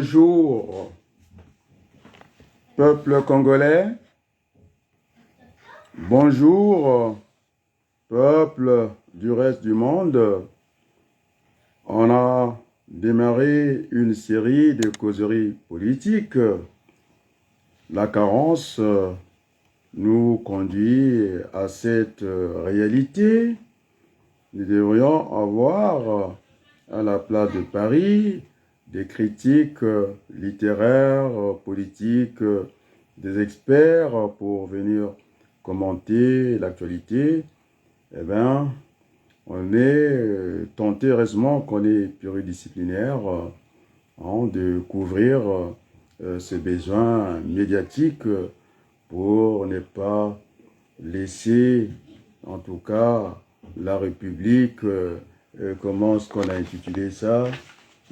Bonjour, peuple congolais. Bonjour, peuple du reste du monde. On a démarré une série de causeries politiques. La carence nous conduit à cette réalité. Nous devrions avoir à la place de Paris des critiques littéraires, politiques, des experts pour venir commenter l'actualité. Eh bien, on est tenté, heureusement qu'on est pluridisciplinaire, de couvrir ces besoins médiatiques pour ne pas laisser, en tout cas, la République, comment est-ce qu'on a intitulé ça?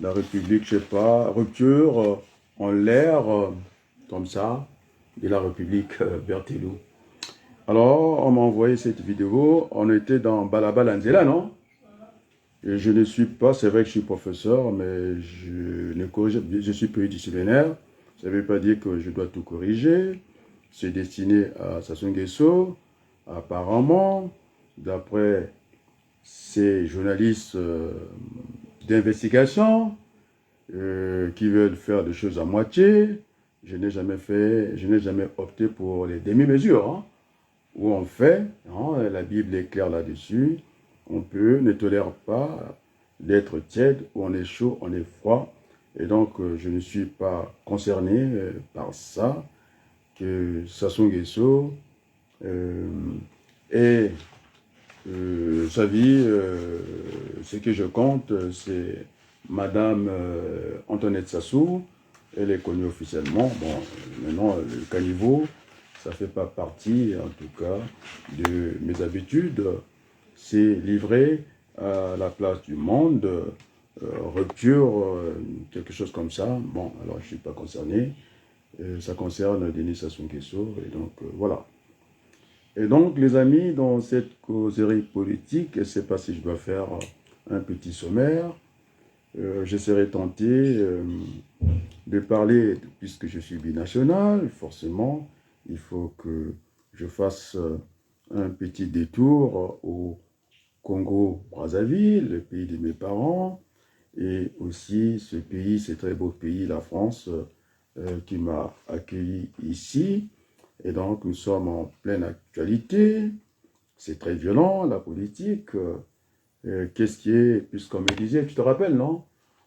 La République, je sais pas, rupture en l'air, comme ça, de la République Berthelou. Alors, on m'a envoyé cette vidéo, on était dans Balabalanzela, non? Et je ne suis pas, c'est vrai que je suis professeur, mais je suis pluridisciplinaire. Ça ne veut pas dire que je dois tout corriger. C'est destiné à Sassou Nguesso. Apparemment, d'après ces journalistes d'investigation qui veulent faire des choses à moitié, je n'ai jamais opté pour les demi-mesures, où on fait, la Bible est claire là-dessus, ne tolère pas d'être tiède, où on est chaud, on est froid, et donc je ne suis pas concerné par ça, que Sassou Nguesso et sa vie, ce que je compte, c'est Madame Antoinette Sassou. Elle est connue officiellement. Bon, maintenant, le caniveau, ça ne fait pas partie, en tout cas, de mes habitudes. C'est livré à la place du monde, rupture, quelque chose comme ça. Bon, alors je ne suis pas concerné. Ça concerne Denis Sassou Nguesso, et donc voilà. Et donc, les amis, dans cette causerie politique, je ne sais pas si je dois faire un petit sommaire. Je serai tenté de parler, puisque je suis binational, forcément, il faut que je fasse un petit détour au Congo-Brazzaville, le pays de mes parents, et aussi ce pays, ce très beau pays, la France, qui m'a accueilli ici. Et donc, nous sommes en pleine actualité. C'est très violent, la politique. Qu'est-ce qui est, puisqu'on me disait, tu te rappelles, non?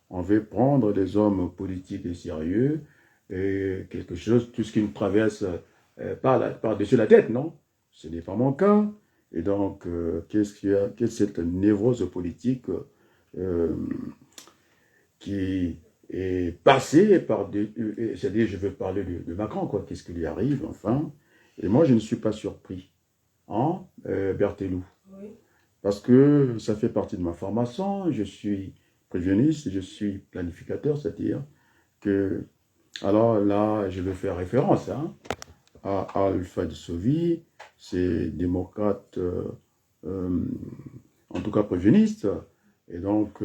On veut prendre des hommes politiques et sérieux, et quelque chose, tout ce qui nous traverse par-dessus la tête, non? Ce n'est pas mon cas. Et donc, qu'est-ce qu'il y a? Qu'est-ce que cette névrose politique qui est passée par des... C'est-à-dire, je veux parler de Macron, quoi. Qu'est-ce qui lui arrive, enfin? Et moi, je ne suis pas surpris, Berthelou. Oui. Parce que ça fait partie de ma formation, je suis prévisionniste, je suis planificateur, c'est-à-dire que, alors là, je vais faire référence à Alpha Dissovi, c'est démocrate, en tout cas prévisionniste, et donc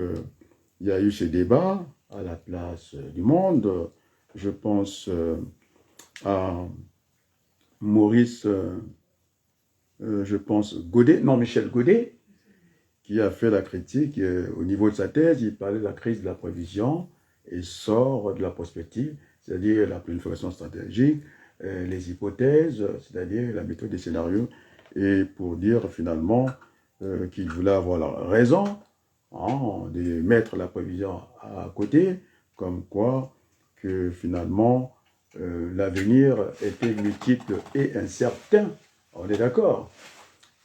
il y a eu ces débats à la place du monde. Je pense à Maurice, je pense Michel Godet, qui a fait la critique au niveau de sa thèse. Il parlait de la crise de la prévision et sort de la prospective, c'est-à-dire la planification stratégique, les hypothèses, c'est-à-dire la méthode des scénarios, et pour dire finalement qu'il voulait avoir la raison de mettre la prévision à côté, comme quoi que finalement l'avenir était multiple et incertain. On est d'accord?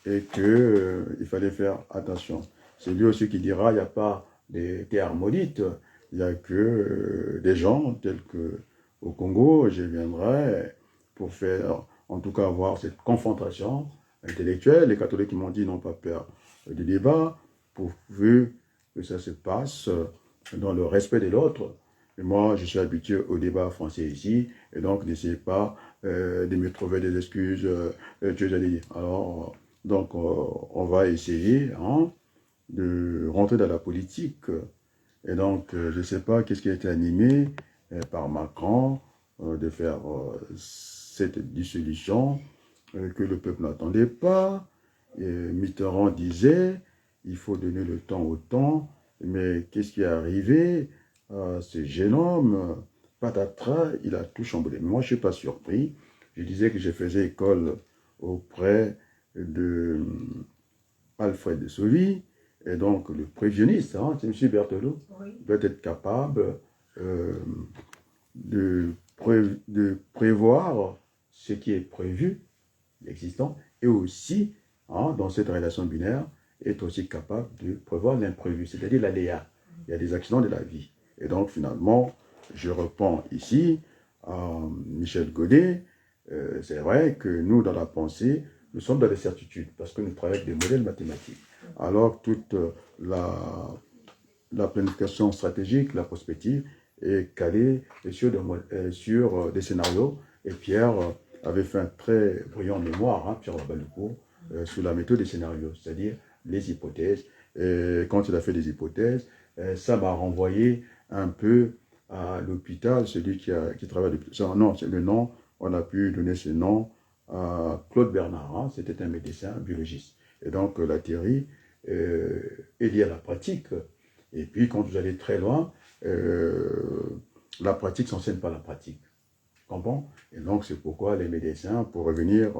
Et qu'il fallait faire attention. C'est lui aussi qui dira, il n'y a pas des terres maudites, il n'y a que des gens tels que au Congo, je viendrai pour faire, en tout cas avoir cette confrontation intellectuelle. Les catholiques m'ont dit, n'ont pas peur du débat, pourvu que ça se passe dans le respect de l'autre. Et moi, je suis habitué au débat français ici, et donc n'essayez pas de me trouver des excuses, alors... Donc, on va essayer de rentrer dans la politique. Et donc, je ne sais pas qu'est-ce qui a été animé par Macron de faire cette dissolution que le peuple n'attendait pas. Mitterrand disait, il faut donner le temps au temps, mais qu'est-ce qui est arrivé? Ce jeune homme, patatras, il a tout chamboulé. Mais moi, je ne suis pas surpris. Je disais que je faisais école auprès de Alfred de Sauvy, et donc le prévisionniste, hein, c'est M. Berthelot, oui, peut être capable de prévoir ce qui est prévu, l'existant, et aussi, hein, dans cette relation binaire, est aussi capable de prévoir l'imprévu, c'est-à-dire l'aléa. Il y a des accidents de la vie. Et donc, finalement, je reprends ici à Michel Godet. C'est vrai que nous, dans la pensée, nous sommes dans les certitudes, parce que nous travaillons avec des modèles mathématiques. Alors, toute la planification stratégique, la prospective, est calée sur des scénarios. Et Pierre avait fait un très brillant mémoire, hein, Pierre Labalucourt, sur la méthode des scénarios, c'est-à-dire les hypothèses. Et quand il a fait des hypothèses, ça m'a renvoyé un peu à l'hôpital, celui qui travaille depuis... Non, c'est le nom, on a pu donner ce nom à Claude Bernard, hein, c'était un médecin biologiste. Et donc la théorie est liée à la pratique. Et puis quand vous allez très loin, la pratique s'enseigne par la pratique. Comprends? Et donc c'est pourquoi les médecins, pour revenir,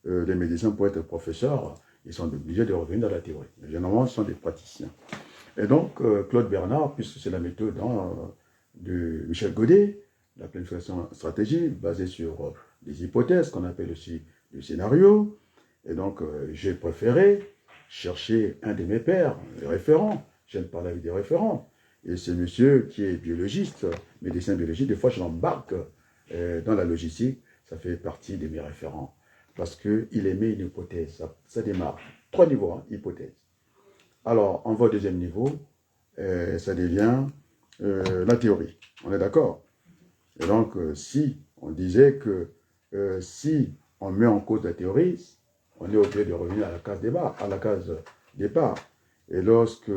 les médecins pour être professeurs, ils sont obligés de revenir dans la théorie. Mais généralement, ce sont des praticiens. Et donc, Claude Bernard, puisque c'est la méthode de Michel Godet, la planification stratégique basée sur des hypothèses qu'on appelle aussi le scénario. Et donc, j'ai préféré chercher un de mes pairs, les référents. J'aime parler avec des référents. Et c'est monsieur qui est biologiste, médecin biologiste. Des fois, je l'embarque dans la logistique. Ça fait partie de mes référents. Parce qu'il émet une hypothèse. Ça démarre. 3 niveaux, hein, hypothèse. Alors, on va au deuxième niveau. Ça devient la théorie. On est d'accord? Et donc, si on disait que si on met en cause la théorie, on est obligé de revenir à la case départ. Et lorsque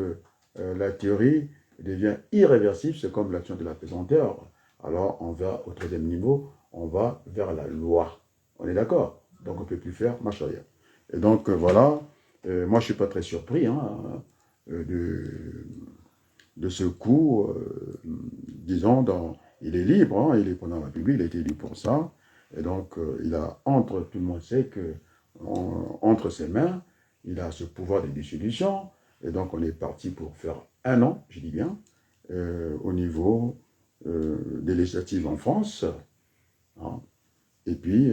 la théorie devient irréversible, c'est comme l'action de la pesanteur, alors on va au troisième niveau, on va vers la loi. On est d'accord? Donc on ne peut plus faire marche arrière. Et donc voilà, moi je ne suis pas très surpris hein, de ce coup, disons, il est libre, hein, il est pendant la République, il a été élu pour ça, et donc il a, tout le monde sait que, entre ses mains, il a ce pouvoir de dissolution, et donc on est parti pour faire 1 an, je dis bien, au niveau des législatives en France, hein, et puis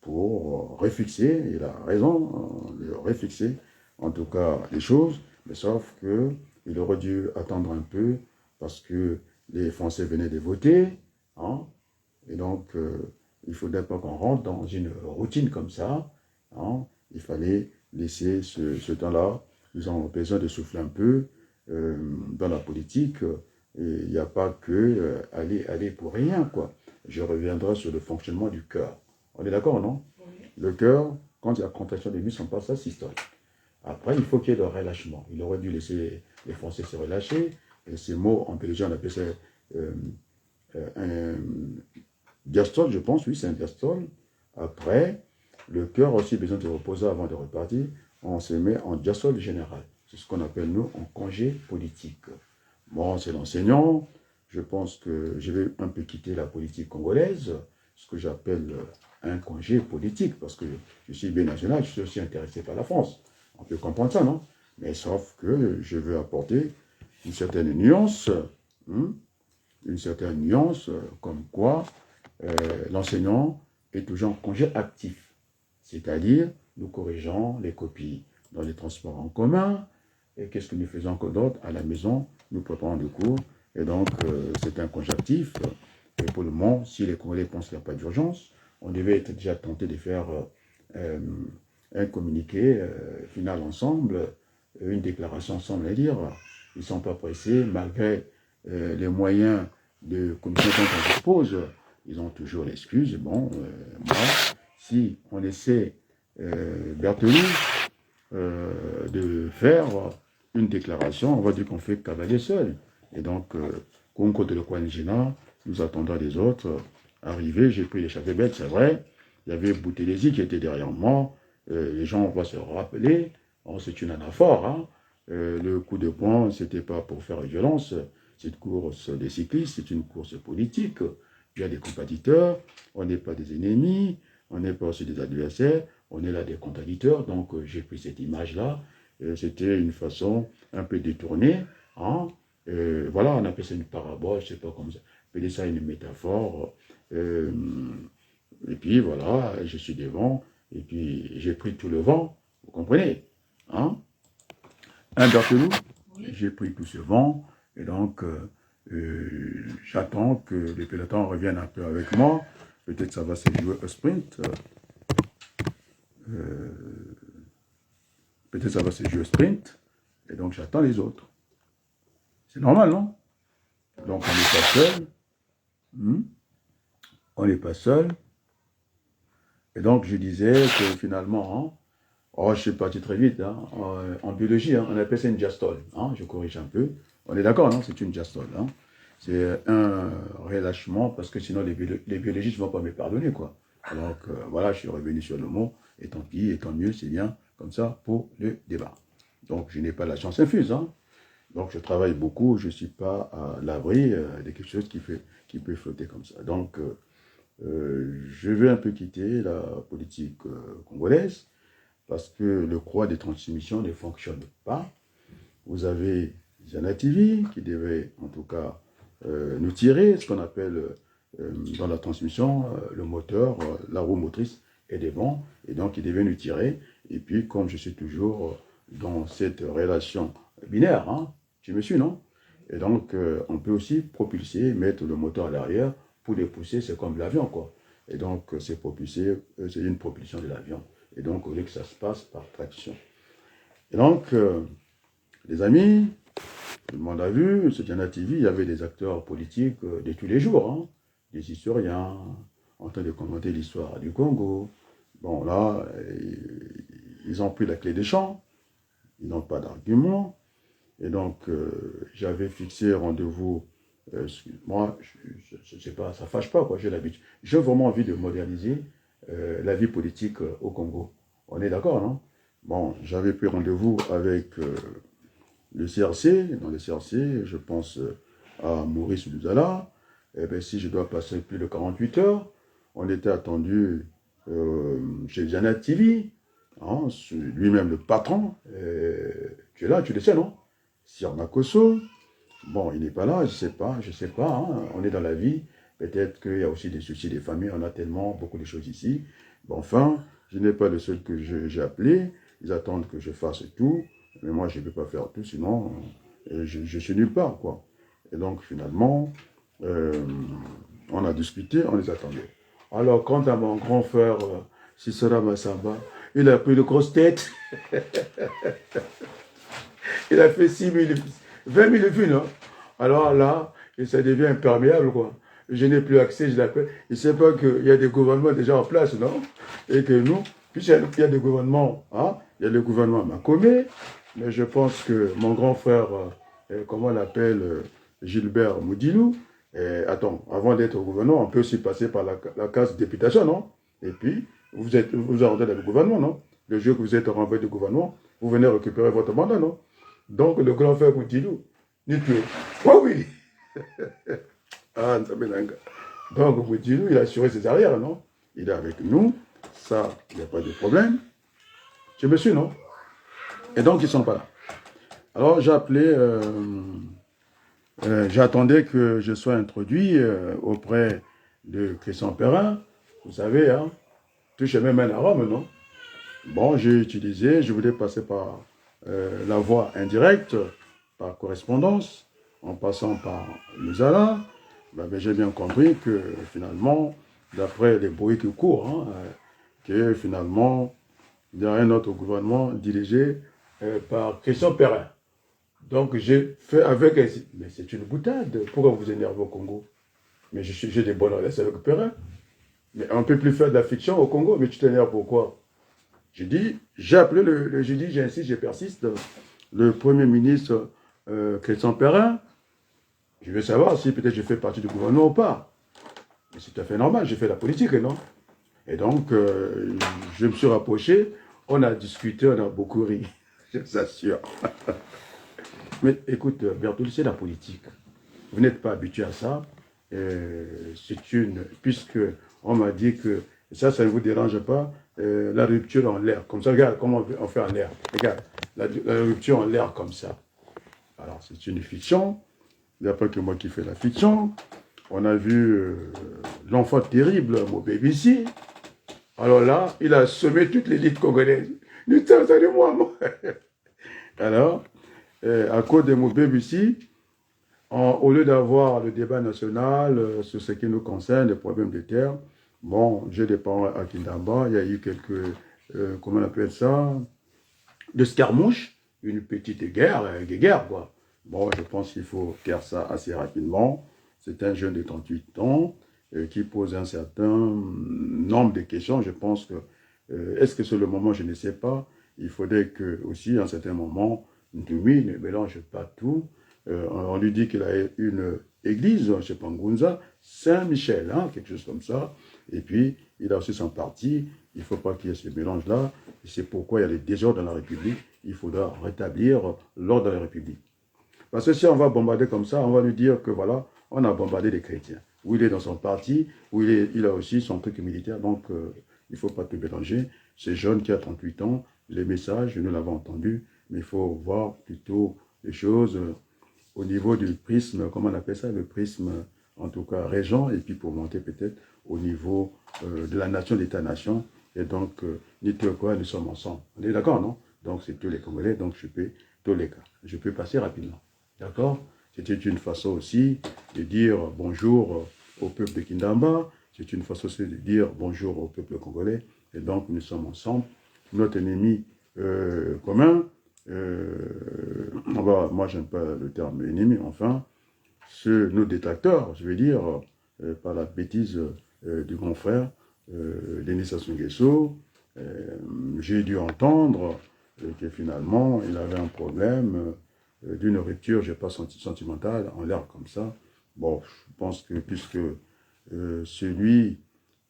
pour réfixer, il a raison de réfixer, en tout cas, les choses, mais sauf que il aurait dû attendre un peu parce que les Français venaient de voter, hein, et donc il ne faudrait pas qu'on rentre dans une routine comme ça, hein, il fallait laisser ce temps-là, nous avons besoin de souffler un peu dans la politique, et il n'y a pas que aller pour rien, quoi. Je reviendrai sur le fonctionnement du cœur. On est d'accord, non? Oui. Le cœur, quand il y a contraction des muscles, on passe à systole. Après, il faut qu'il y ait le relâchement. Il aurait dû laisser les Français se relâcher. Et ces mots, en biologie, on appelle ça un diastole, je pense. Oui, c'est un diastole. Après, le cœur a aussi besoin de reposer avant de repartir. On se met en diastole général. C'est ce qu'on appelle, nous, en congé politique. Bon, c'est l'enseignant. Je pense que je vais un peu quitter la politique congolaise, ce que j'appelle un congé politique, parce que je suis binational, je suis aussi intéressé par la France. On peut comprendre ça, non? Mais sauf que je veux apporter une certaine nuance, comme quoi l'enseignant est toujours en congé actif. C'est-à-dire, nous corrigeons les copies dans les transports en commun, et qu'est-ce que nous faisons encore d'autre? À la maison, nous préparons des cours, et donc c'est un congé actif. Et pour le moment, si les Congolais pensent qu'il n'y a pas d'urgence, on devait être déjà tenté de faire un communiqué final ensemble, une déclaration ensemble, et dire ils ne sont pas pressés, malgré les moyens de communication qu'on dispose, ils ont toujours l'excuse. Bon, moi, si on essaie Berthelot de faire une déclaration, on va dire qu'on fait cavalier seul. Et donc, Conco de l'Okwanjina, nous attendons les autres arriver. J'ai pris l'échappée bête, c'est vrai. Il y avait Boutelesi qui était derrière moi. Les gens vont se rappeler. Oh, c'est une anaphore. Hein. Le coup de poing, ce n'était pas pour faire violence. Cette course des cyclistes, c'est une course politique. Il y a des compétiteurs. On n'est pas des ennemis. On n'est pas aussi des adversaires. On est là des contradicteurs. Donc, j'ai pris cette image-là. C'était une façon un peu détournée. Hein. Voilà, on appelle ça une parabole, je ne sais pas comment ça. Appelez ça une métaphore. Et puis voilà, je suis devant, et puis j'ai pris tout le vent, vous comprenez, hein? Un Berthelou, j'ai pris tout ce vent, et donc j'attends que les pelotons reviennent un peu avec moi. Peut-être ça va se jouer au sprint. Peut-être ça va se jouer au sprint, et donc j'attends les autres. C'est normal, non? Donc on n'est pas seul. On n'est pas seul. Et donc, je disais que finalement, hein, oh, je suis parti très vite, hein, en biologie, hein, on appelle ça une diastole. Hein, je corrige un peu. On est d'accord, non? C'est une diastole. Hein. C'est un relâchement, parce que sinon, les biologistes ne vont pas me pardonner, quoi. Donc, voilà, je suis revenu sur le mot, et tant pis, et tant mieux, c'est bien, comme ça, pour le débat. Donc, je n'ai pas la chance infuse. Hein. Donc, je travaille beaucoup, je ne suis pas à l'abri de quelque chose qui peut flotter comme ça. Donc, je vais un peu quitter la politique congolaise parce que le croix des transmissions ne fonctionne pas. Vous avez Zana TV qui devait en tout cas nous tirer, ce qu'on appelle dans la transmission, le moteur, la roue motrice est devant, et donc il devait nous tirer. Et puis comme je suis toujours dans cette relation binaire, hein, tu me suis, non? Et donc on peut aussi propulser, mettre le moteur à l'arrière, pour les pousser, c'est comme l'avion, quoi. Et donc, c'est propulsé, c'est une propulsion de l'avion. Et donc, au lieu que ça se passe par traction. Et donc, les amis, tout le monde a vu, sur Diana TV, il y avait des acteurs politiques de tous les jours, hein, des historiens, en train de commenter l'histoire du Congo. Bon, là, ils ont pris la clé des champs, ils n'ont pas d'argument. Et donc, j'avais fixé rendez-vous. Moi, je ne sais pas, ça ne fâche pas, quoi, j'ai l'habitude. J'ai vraiment envie de moderniser la vie politique au Congo. On est d'accord, non? Bon, j'avais pris rendez-vous avec le CRC. Dans le CRC, je pense à Maurice Luzala. Eh bien, si je dois passer plus de 48 heures, on était attendu chez Diana TV, hein, lui-même le patron. Tu es là, tu le sais, non? Sir Makosso. Bon, il n'est pas là, je ne sais pas, hein, on est dans la vie, peut-être qu'il y a aussi des soucis des familles, on a tellement beaucoup de choses ici. Bon, enfin, je n'ai pas le seul que j'ai appelé, ils attendent que je fasse tout, mais moi je ne peux pas faire tout, sinon je suis nulle part, quoi. Et donc finalement, on a discuté, on les attendait. Alors, quant à mon grand frère, Sissora Massamba, il a pris de grosses têtes, il a fait 6 000, 20 000 vues, non? Alors là, ça devient imperméable, quoi. Je n'ai plus accès, je l'appelle. Il ne sait pas qu'il y a des gouvernements déjà en place, non? Et que nous, puisqu'il y a des gouvernements, hein, il y a le gouvernement Makomé, mais je pense que mon grand frère, comment on l'appelle, Gilbert Moudilou, attends, avant d'être au gouvernement, on peut aussi passer par la case députation, non? Et puis, vous rentrez dans le gouvernement, non? Le jour que vous êtes renvoyé du gouvernement, vous venez récupérer votre mandat, non? Donc, le grand frère Moudilou, ni tué. Oh oui! Ah, donc, Moudilou, il a assuré ses arrières, non? Il est avec nous. Ça, il n'y a pas de problème. Tu me suis, non? Et donc, ils ne sont pas là. Alors, j'ai appelé, j'attendais que je sois introduit auprès de Christian Perrin. Vous savez, hein, touche même à Rome, non? Bon, j'ai utilisé, je voulais passer par la voie indirecte, par correspondance, en passant par Luzala. Ben, j'ai bien compris que finalement, d'après les bruits qui courent, hein, que finalement, il y a un autre gouvernement dirigé par Christian Perrin. Donc j'ai fait avec... Mais c'est une boutade. Pourquoi vous énervez au Congo? Mais j'ai des bonnes relations avec Perrin. Mais on ne peut plus faire de la fiction au Congo. Mais tu t'énerves pourquoi? J'ai dit, j'ai appelé j'ai dit, j'insiste, je persiste, le Premier ministre Christian Perrin. Je veux savoir si peut-être je fais partie du gouvernement ou pas. Mais c'est tout à fait normal, j'ai fait la politique, non? Et donc, je me suis rapproché, on a discuté, on a beaucoup ri, je vous assure. Mais écoute, Bertolucci, c'est la politique. Vous n'êtes pas habitué à ça. C'est une, puisque on m'a dit que ça ne vous dérange pas, la rupture en l'air. Comme ça, regarde comment on fait en l'air. Regarde, la rupture en l'air comme ça. Alors, c'est une fiction. Il n'y a pas que moi qui fais la fiction. On a vu l'enfant terrible, mon BBC. Alors là, il a semé toute l'élite congolaise. Attendez-moi. Alors, à cause de mon BBC, au lieu d'avoir le débat national sur ce qui nous concerne, les problèmes de terre, bon, j'ai des parents à Kindamba, il y a eu quelques, comment on appelle ça, de escarmouches, une petite guerre, quoi. Bon, je pense qu'il faut faire ça assez rapidement. C'est un jeune de 38 ans qui pose un certain nombre de questions. Je pense que, est-ce que c'est le moment? Je ne sais pas. Il faudrait que aussi, à un certain moment, lui ne mélange pas tout. On lui dit qu'il a une église, je sais pas, Ngunza, Saint-Michel, hein, quelque chose comme ça. Et puis, il a aussi son parti. Il ne faut pas qu'il y ait ce mélange-là. C'est pourquoi il y a les désordres dans la République. Il faudra rétablir l'ordre de la République. Parce que si on va bombarder comme ça, on va lui dire que voilà, on a bombardé les chrétiens. Où il est dans son parti, où il a aussi son truc militaire. Donc, il ne faut pas tout mélanger. C'est jeune qui a 38 ans. Les messages, nous l'avons entendu. Mais il faut voir plutôt les choses au niveau du prisme, comment on appelle ça, le prisme, en tout cas, régent. Et puis pour monter peut-être au niveau de la nation, d'État-nation. Et donc, ni tout quoi, nous sommes ensemble. On est d'accord, non? Donc, c'est tous les Congolais. Donc, je peux, tous les cas. Je peux passer rapidement. D'accord? C'était une façon aussi de dire bonjour au peuple de Kindamba. C'est une façon aussi de dire bonjour au peuple congolais. Et donc, nous sommes ensemble. Notre ennemi commun, moi, j'aime pas le terme ennemi, enfin, nos détracteurs, je veux dire, par la bêtise du grand frère, Denis Sassou Nguesso, j'ai dû entendre que finalement, il avait un problème d'une rupture, je n'ai pas senti sentimentale, en l'air comme ça. Bon, je pense que puisque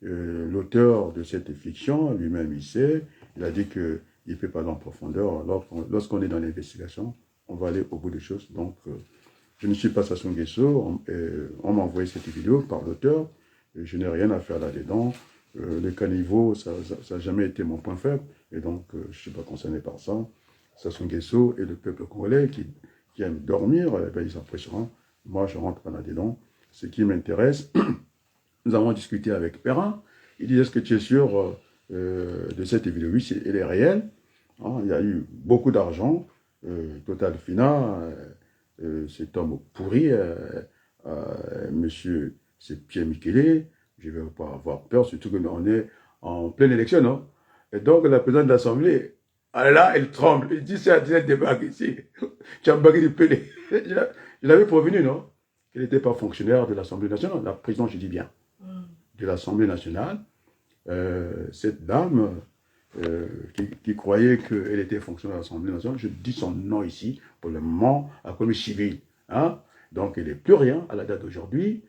l'auteur de cette fiction, lui-même, il sait, il a dit qu'il ne peut pas aller en profondeur. Lorsqu'on est dans l'investigation, on va aller au bout des choses. Donc, je ne suis pas Sassou Nguesso, on m'a envoyé cette vidéo par l'auteur, je n'ai rien à faire là-dedans. Le caniveau, ça n'a jamais été mon point faible, et donc je ne suis pas concerné par ça. Sassou Nguesso et le peuple congolais qui aime dormir, eh bien, ils apprécieront. Moi, je rentre pas là-dedans. Ce qui m'intéresse, nous avons discuté avec Perrin. Il disait, est-ce que tu es sûr de cette vidéo? Oui, elle est réelle. Hein, il y a eu beaucoup d'argent. Total Fina, cet homme pourri, monsieur, c'est Pierre Michele. Je ne vais pas avoir peur, surtout qu'on est en pleine élection, non? Et donc, la présidente de l'Assemblée, là, elle tremble. Il dit, c'est un débat ici. Tu as bagué du pelé. Je l'avais prévenu, non? Qu'elle n'était pas fonctionnaire de l'Assemblée nationale. La présidente, je dis bien, de l'Assemblée nationale. Cette dame qui croyait qu'elle était fonctionnaire de l'Assemblée nationale, je dis son nom ici, pour le moment, à comme civil. Hein? Donc, elle n'est plus rien à la date d'aujourd'hui.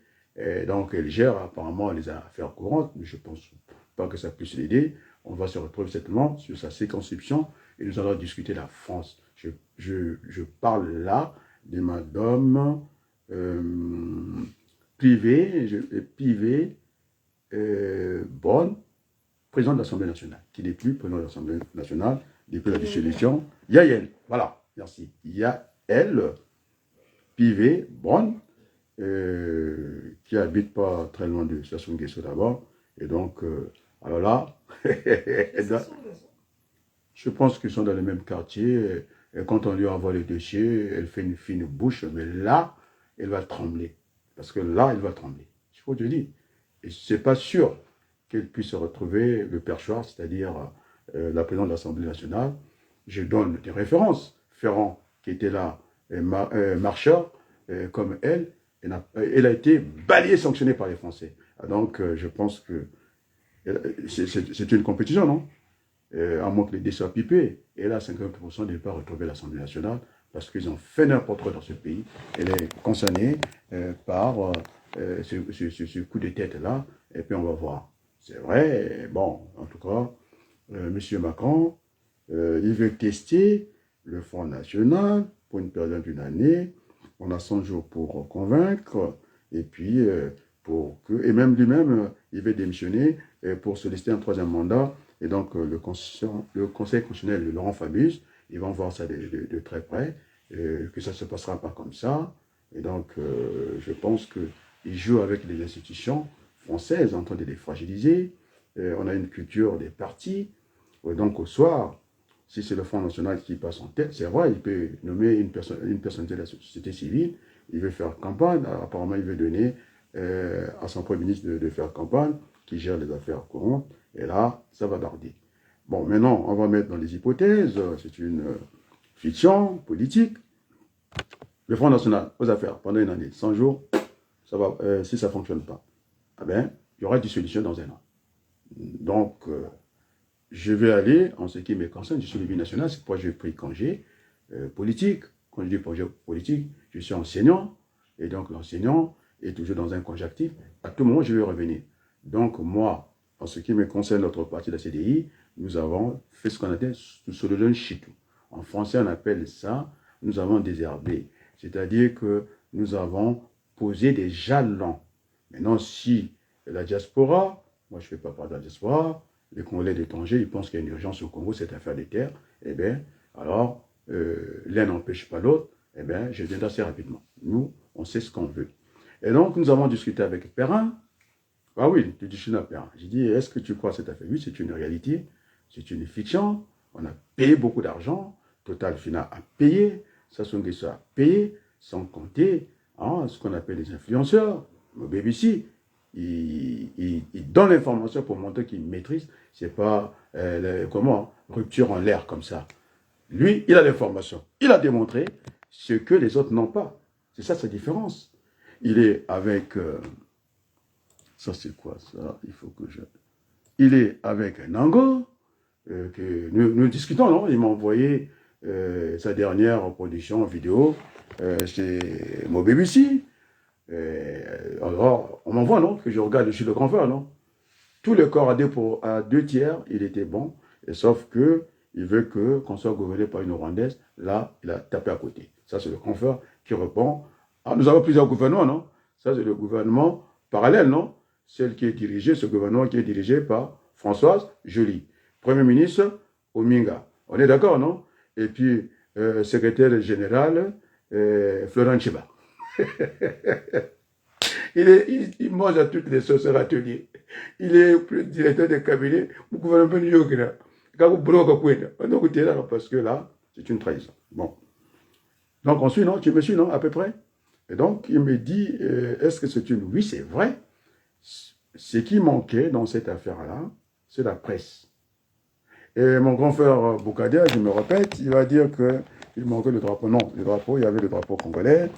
Donc, elle gère apparemment les affaires courantes, mais je ne pense pas que ça puisse l'aider. On va se retrouver certainement sur sa circonscription et nous allons discuter de la France. Je parle là de madame Pivet Bonne, président de l'Assemblée nationale, qui n'est plus président de l'Assemblée nationale depuis la dissolution. Yael, voilà, merci. Yael Pivet Bonne, qui habite pas très loin de Sassou Nguesso d'abord. Et donc, alors là, je pense qu'ils sont dans le même quartier. Et quand on lui envoie le dossier, elle fait une fine bouche, mais là, elle va trembler. Parce que là, elle va trembler. Il faut te dire. Et ce n'est pas sûr qu'elle puisse retrouver le perchoir, c'est-à-dire la présidente de l'Assemblée nationale. Je donne des références. Ferrand, qui était là, marcheur, comme elle a été balayée, sanctionnée par les Français. Donc, je pense que c'est une compétition, non? À moins que les dés soient pipés. Et là, 50% ne pas retrouver l'Assemblée nationale. parce qu'ils ont fait n'importe quoi dans ce pays. Elle est concernée par ce coup de tête-là, et puis on va voir. C'est vrai, bon, en tout cas, M. Macron, il veut tester le Front National pour une période d'une année. On a 100 jours pour convaincre, et puis et même lui-même, il veut démissionner pour solliciter un troisième mandat. Et donc, le Conseil constitutionnel de Laurent Fabius, ils vont voir ça de très près, que ça ne se passera pas comme ça. Et donc, je pense qu'ils jouent avec les institutions françaises en train de les fragiliser. On a une culture des partis. Donc, au soir, si c'est le Front National qui passe en tête, c'est vrai, il peut nommer une personnalité de la société civile, il veut faire campagne, apparemment il veut donner à son Premier ministre de faire campagne, qui gère les affaires courantes, et là, ça va darder. Bon, maintenant, on va mettre dans les hypothèses, c'est une fiction politique. Le Front National, aux affaires, pendant une année, 100 jours, ça va, si ça ne fonctionne pas, eh bien, il y aura une dissolution dans un an. Donc, je vais aller, en ce qui me concerne, je suis le binational, c'est pourquoi j'ai pris congé politique. Quand je dis congé politique, je suis enseignant, et donc l'enseignant est toujours dans un congé actif. À tout moment, je vais revenir. Donc, moi, en ce qui me concerne, notre parti de la CDI, nous avons fait ce qu'on appelle le jeune chitou. En français, on appelle ça, nous avons désherbé. C'est-à-dire que nous avons posé des jalons. Maintenant, si la diaspora, moi je ne fais pas part de la diaspora, les Congolais d'étrangers, ils pensent qu'il y a une urgence au Congo, cette affaire des terres, eh bien, alors, l'un n'empêche pas l'autre, eh bien, je viens assez rapidement. Nous, on sait ce qu'on veut. Et donc, nous avons discuté avec Perrin. Ah oui, tu dis, je suis là, Perrin. J'ai dit, est-ce que tu crois à cette affaire? Oui, c'est une réalité, c'est une fiction. On a payé beaucoup d'argent. Total Fina a payé. Sassou Nguesso a payé, sans compter ce qu'on appelle les influenceurs. Le BBC, il donne l'information pour montrer qu'il maîtrise. C'est pas, rupture en l'air comme ça. Lui, il a l'information. Il a démontré ce que les autres n'ont pas. C'est ça sa différence. Il est avec... ça, c'est quoi ça? Il faut que je... Il est avec Nango, que nous discutons, non? Il m'a envoyé sa dernière production vidéo chez mon BBC. Alors, on m'envoie, non? Que je regarde, je suis le grand frère, non? Tout le corps à deux tiers, il était bon, et sauf que il veut qu'on soit gouverné par une Rwandaise. Là, il a tapé à côté. Ça, c'est le grand frère qui répond. Ah, nous avons plusieurs gouvernements, non? Ça, c'est le gouvernement parallèle, non? Ce gouvernement qui est dirigé par Françoise Joly. Premier ministre, Ominga. On est d'accord, non? Et puis, secrétaire général, Florent Chiba. Il mange à toutes les sauces râteliers. Il est directeur de cabinet au gouvernement New York. Parce que là, c'est une trahison. Bon. Donc, on suit, non? Tu me suis, non? À peu près? Et donc, il me dit, est-ce que c'est une... Oui, c'est vrai. Ce qui manquait dans cette affaire-là, c'est la presse. Et mon grand frère Boukadia, je me répète, il va dire qu'il manquait le drapeau. Non, le drapeau, il y avait le drapeau congolais.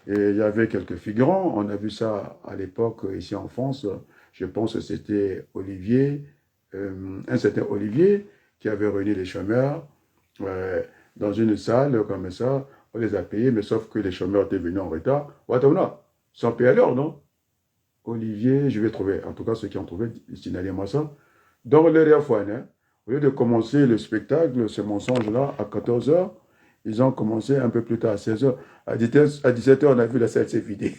Et il y avait quelques figurants. On a vu ça à l'époque ici en France. Je pense que c'était Olivier, un certain Olivier, qui avait réuni les chômeurs dans une salle comme ça. On les a payés, mais sauf que les chômeurs étaient venus en retard. Watauna, sans payer à l'heure, non? Olivier, je vais trouver, en tout cas ceux qui ont trouvé, signalez-moi ça. Dans l'heure fois, au lieu de commencer le spectacle, ce mensonge-là, à 14 h, ils ont commencé un peu plus tard, à 16 h. À 17 h, on a vu la salle s'est vidée.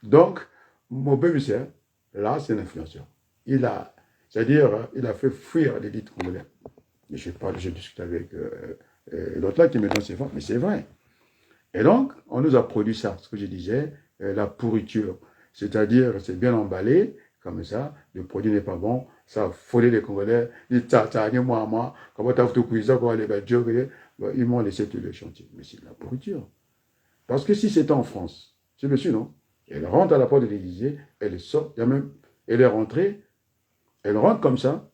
Donc, mon bébé, là, c'est l'influenceur. C'est-à-dire, il a fait fuir l'élite congolaise. Mais je discute avec l'autre là qui me donne ses formes, mais c'est vrai. Et donc, on nous a produit ça, ce que je disais, la pourriture. C'est-à-dire, c'est bien emballé, comme ça, le produit n'est pas bon, ça a folé les Congolais, ils m'ont laissé tout le chantier. Mais c'est de la pourriture. Parce que si c'était en France, c'est monsieur, non? Elle rentre à la porte de l'Élysée, elle sort, elle est rentrée, elle rentre comme ça,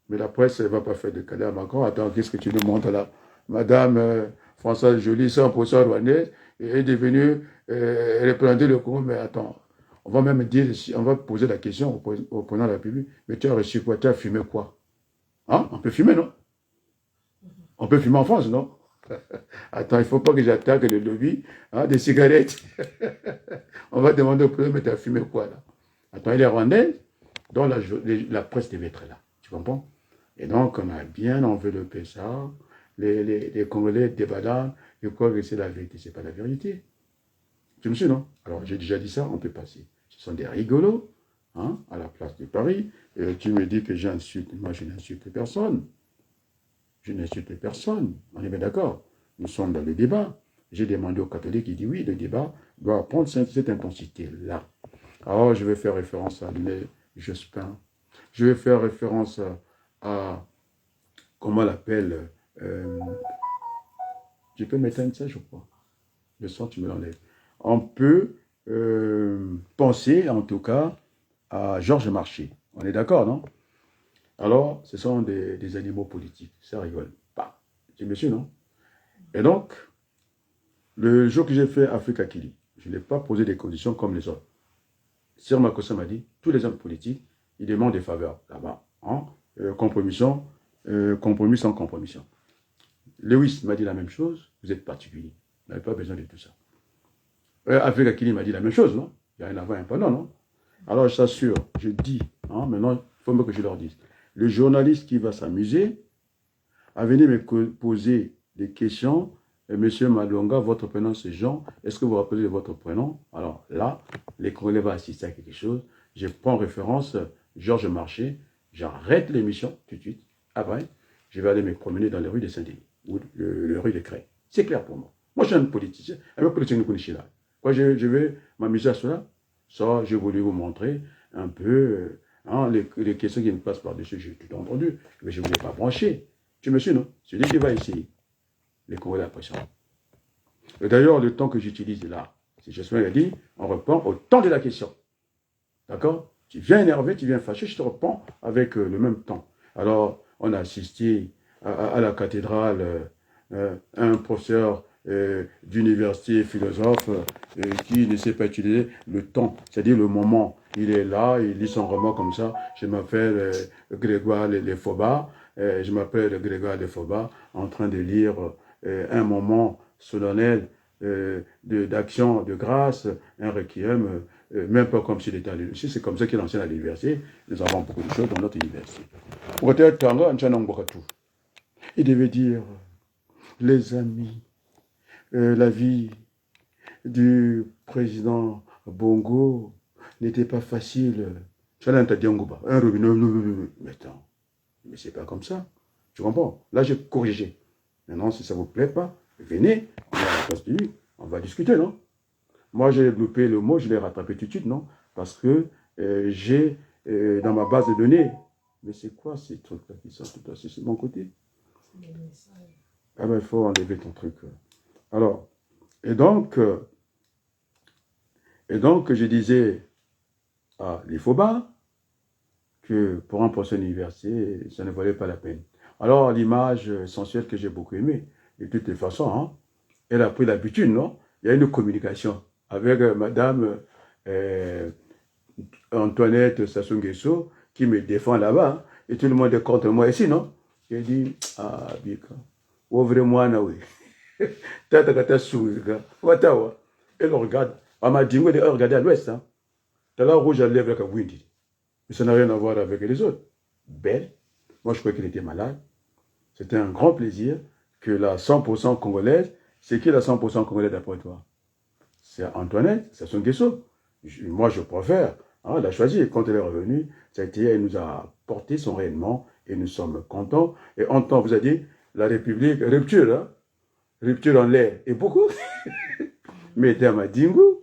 mais la presse ne va pas faire de cadeau à Macron. Attends, qu'est-ce que tu nous montres là? Madame Françoise Joly, 100% rwandaise, est devenue, elle est présentée le Congo, mais attends, on va même dire, on va poser la question au président de la République, mais tu as reçu quoi? Tu as fumé quoi? Hein? On peut fumer, non? On peut fumer en France, non? Attends, il ne faut pas que j'attaque le lobby des cigarettes. On va demander au président, mais tu as fumé quoi là? Attends, il est rwandais, donc la presse devait être là. Tu comprends? Et donc, on a bien enveloppé ça. Les Congolais débadent, ils croient que c'est la vérité. Ce n'est pas la vérité. Tu me suis, non? Alors, j'ai déjà dit ça, on peut passer. Ce sont des rigolos, à la place de Paris. Et tu me dis que j'insulte. Moi, je n'insulte personne. Je n'insulte personne. On est bien d'accord. Nous sommes dans le débat. J'ai demandé aux catholiques, il dit oui, le débat doit prendre cette intensité-là. Alors, je vais faire référence à Lionel Jospin. Je vais faire référence à comment on l'appelle tu peux m'éteindre ça, je crois. Le son, tu me l'enlèves. On peut penser, en tout cas, à Georges Marchais. On est d'accord, non? Alors, ce sont des animaux politiques. Ça rigole pas. Tu me suis, non? Et donc, le jour que j'ai fait Africa Kili, je n'ai pas posé des conditions comme les autres. Sir Makossa m'a dit, tous les hommes politiques, ils demandent des faveurs là-bas. Compromis sans compromission. Lewis m'a dit la même chose, vous êtes particulier. Vous n'avez pas besoin de tout ça. Africa Kili m'a dit la même chose, non? Il y a un avant et un pendant, non? Alors, je t'assure, je dis, maintenant, il faut même que je leur dise. Le journaliste qui va s'amuser à venir me poser des questions, Monsieur Malonga, votre prénom c'est Jean, est-ce que vous vous rappelez de votre prénom? Alors là, les Congolais vont assister à quelque chose. Je prends référence Georges Marchais, j'arrête l'émission tout de suite. Après, je vais aller me promener dans les rues de Saint-Denis ou le rue de Cray. C'est clair pour moi. Moi, je suis un politicien. Un politicien nous connaît là. Moi, je vais m'amuser à cela. Ça, je voulais vous montrer un peu les questions qui me passent par-dessus. J'ai tout entendu, mais je ne voulais pas brancher. Tu me suis, non? Celui qui va essayer. Les Congolais apprécient. Et d'ailleurs, le temps que j'utilise là, si Jospin a dit, on reprend au temps de la question. D'accord? Tu viens énervé, tu viens fâché, je te reprends avec le même temps. Alors, on a assisté à la cathédrale un professeur d'université, philosophe, qui ne sait pas utiliser le temps, c'est-à-dire le moment. Il est là, il lit son roman comme ça. Je m'appelle Grégoire Lefoba, je m'appelle Grégoire Lefoba, en train de lire un moment solennel d'action, de grâce, un requiem, même pas comme s'il était à l'université. C'est comme ça qu'il enseigne à l'université. Nous avons beaucoup de choses dans notre université. Il devait dire, les amis, la vie du président Bongo n'était pas facile. Mais attends, mais c'est pas comme ça. Tu comprends? Là, j'ai corrigé. Maintenant, si ça ne vous plaît pas, venez, on va discuter, non? Moi, j'ai loupé le mot, je l'ai rattrapé tout de suite, non? Parce que j'ai dans ma base de données, mais c'est quoi ces trucs-là qui sont tout à fait de mon côté? Ah ben, il faut enlever ton truc. Alors, et donc, je disais à l'IFOBA que pour un procès université, ça ne valait pas la peine. Alors, l'image essentielle que j'ai beaucoup aimée, de toutes les façons, elle a pris l'habitude, non? Il y a une communication avec Madame Antoinette Sassou Nguesso qui me défend là-bas, et tout le monde est contre moi ici, non? J'ai dit, ah, Bika, ouvre-moi, oui. Tata Souga, Watawa. Elle regarde, elle m'a dit, elle regardait à l'ouest, T'as la rouge à lèvres avec un windy. Mais ça n'a rien à voir avec les autres. Belle. Moi, je croyais qu'elle était malade. C'était un grand plaisir que la 100% congolaise, c'est qui la 100% congolaise d'après toi? C'est Antoinette, c'est son Nguesso. Moi, je préfère. Elle a choisi. Quand elle est revenue, elle nous a porté son rayonnement et nous sommes contents. Et en temps, vous avez dit, la République, rupture, rupture en l'air. Et beaucoup. Mais dans Madingu,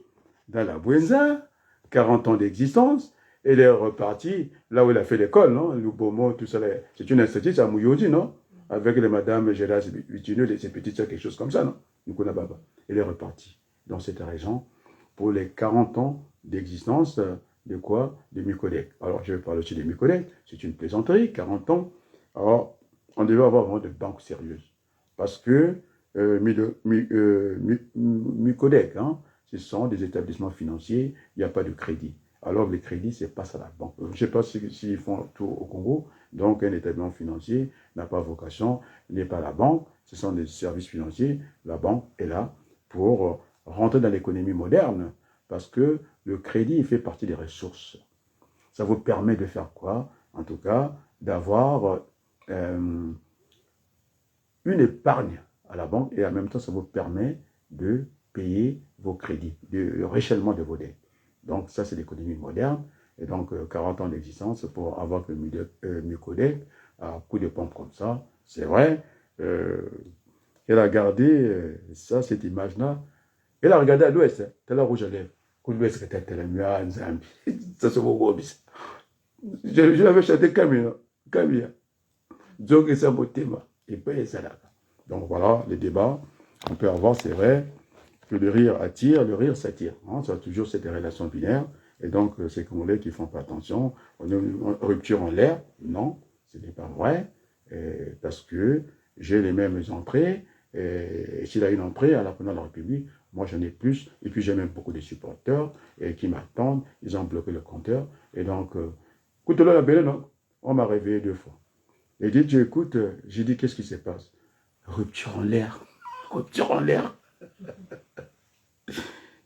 dans la Bouenza, 40 ans d'existence, elle est repartie là où elle a fait l'école, non? Lubomo, tout ça. C'est une institut à Mouyoudi, non? Avec les madames Gérard Vitineux, ses petites soeurs, quelque chose comme ça, non? Nukuna Baba. Elle est repartie dans cette région pour les 40 ans d'existence de quoi? De Micodec. Alors, je vais parler aussi de Micodec. C'est une plaisanterie, 40 ans. Alors, on devait avoir vraiment de banques sérieuses. Parce que Micodec, ce sont des établissements financiers, il n'y a pas de crédit. Alors, les crédits, c'est pas ça la banque. Je ne sais pas s'ils font tout au Congo, Donc, un établissement financier n'a pas vocation, n'est pas la banque, ce sont des services financiers. La banque est là pour rentrer dans l'économie moderne, parce que le crédit fait partie des ressources. Ça vous permet de faire quoi? En tout cas, d'avoir une épargne à la banque et en même temps, ça vous permet de payer vos crédits, le réchellement de vos dettes. Donc, ça, c'est l'économie moderne. Et donc, 40 ans d'existence pour avoir que Micodec à coup de pompe comme ça. C'est vrai. Elle a gardé ça, cette image-là. Elle a regardé à l'ouest, t'es là rouge à lèvres. L'ouest, c'était la Zambie. Ça se voit bien. Je l'avais chanté Camille. Camille. Donc, c'est un beau thème. Et puis, ça là. Donc, voilà, les débats qu'on peut avoir, c'est vrai que le rire attire, le rire s'attire. Hein, ça a toujours cette relation binaire. Et donc, ces Congolais qui ne font pas attention, on a une rupture en l'air. Non, ce n'est pas vrai. Parce que j'ai les mêmes entrées. Et s'il a une entrée à la présidence de la République, moi j'en ai plus. Et puis j'ai même beaucoup de supporters qui m'attendent. Ils ont bloqué le compteur. Et donc, écoute-le la belle, non? On m'a réveillé 2 fois. Et dit, tu écoutes, j'ai dit, qu'est-ce qui se passe? Rupture en l'air. Rupture en l'air.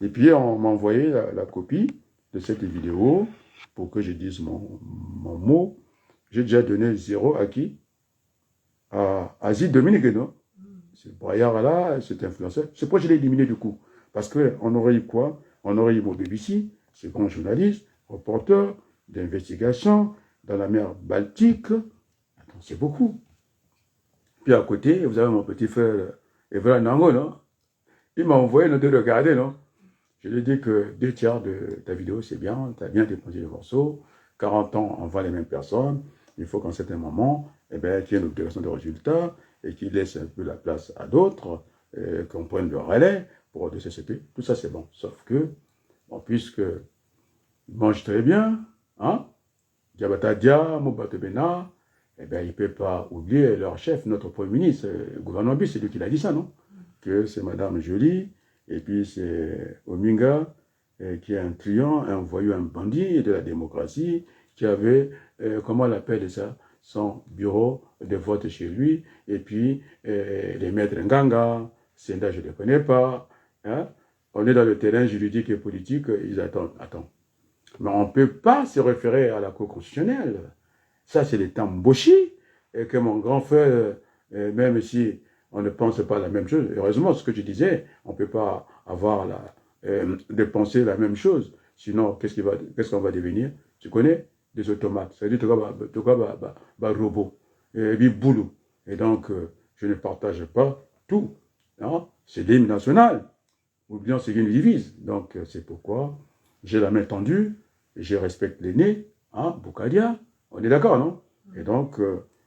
Et puis, on m'a envoyé la copie de cette vidéo pour que je dise mon mot. J'ai déjà donné 0 à qui? À Asie Dominique, non? Ce braillard-là, cet influenceur. C'est pourquoi je l'ai éliminé du coup. Parce qu'on aurait eu quoi? On aurait eu mon BBC, ce grand journaliste, reporter d'investigation dans la mer Baltique. Attends, c'est beaucoup. Puis à côté, vous avez mon petit frère Evra Nango, non? Il m'a envoyé de regarder, non? Je lui ai dit que 2 tiers de ta vidéo, c'est bien, tu as bien dépensé les morceaux. 40 ans, on voit les mêmes personnes. Il faut qu'en certain moment, eh bien, qu'il y ait une obtention de résultats et qu'il laisse un peu la place à d'autres, qu'on prenne le relais pour des sociétés. Tout ça, c'est bon. Sauf que, bon, puisque ils mangent très bien, hein, Diabata Dia, Mobato Bena, eh bien, ils ne peuvent pas oublier leur chef, notre Premier ministre, le gouvernement, c'est lui qui l'a dit ça, non? Que c'est Madame Jolie, et puis c'est Ominga, qui est un truand, un voyou, un bandit de la démocratie, qui avait, comment on appelle ça, son bureau de vote chez lui, et puis les maîtres Nganga, Senda, je ne les connais pas, hein? On est dans le terrain juridique et politique, ils attendent, attends. Mais on ne peut pas se référer à la Cour constitutionnelle. Ça, c'est les temps Mboshi, et que mon grand frère, même si on ne pense pas la même chose, heureusement, ce que je disais, on ne peut pas avoir de penser la même chose. Sinon, qu'est-ce qu'on va devenir? Tu connais? Des automates. Ça veut dire robot, et boulot. Et donc, je ne partage pas tout. C'est l'hymne national. Ou bien c'est une divise. Donc, c'est pourquoi j'ai la main tendue, je respecte l'aîné, hein, Boukadia. On est d'accord, non? Et donc,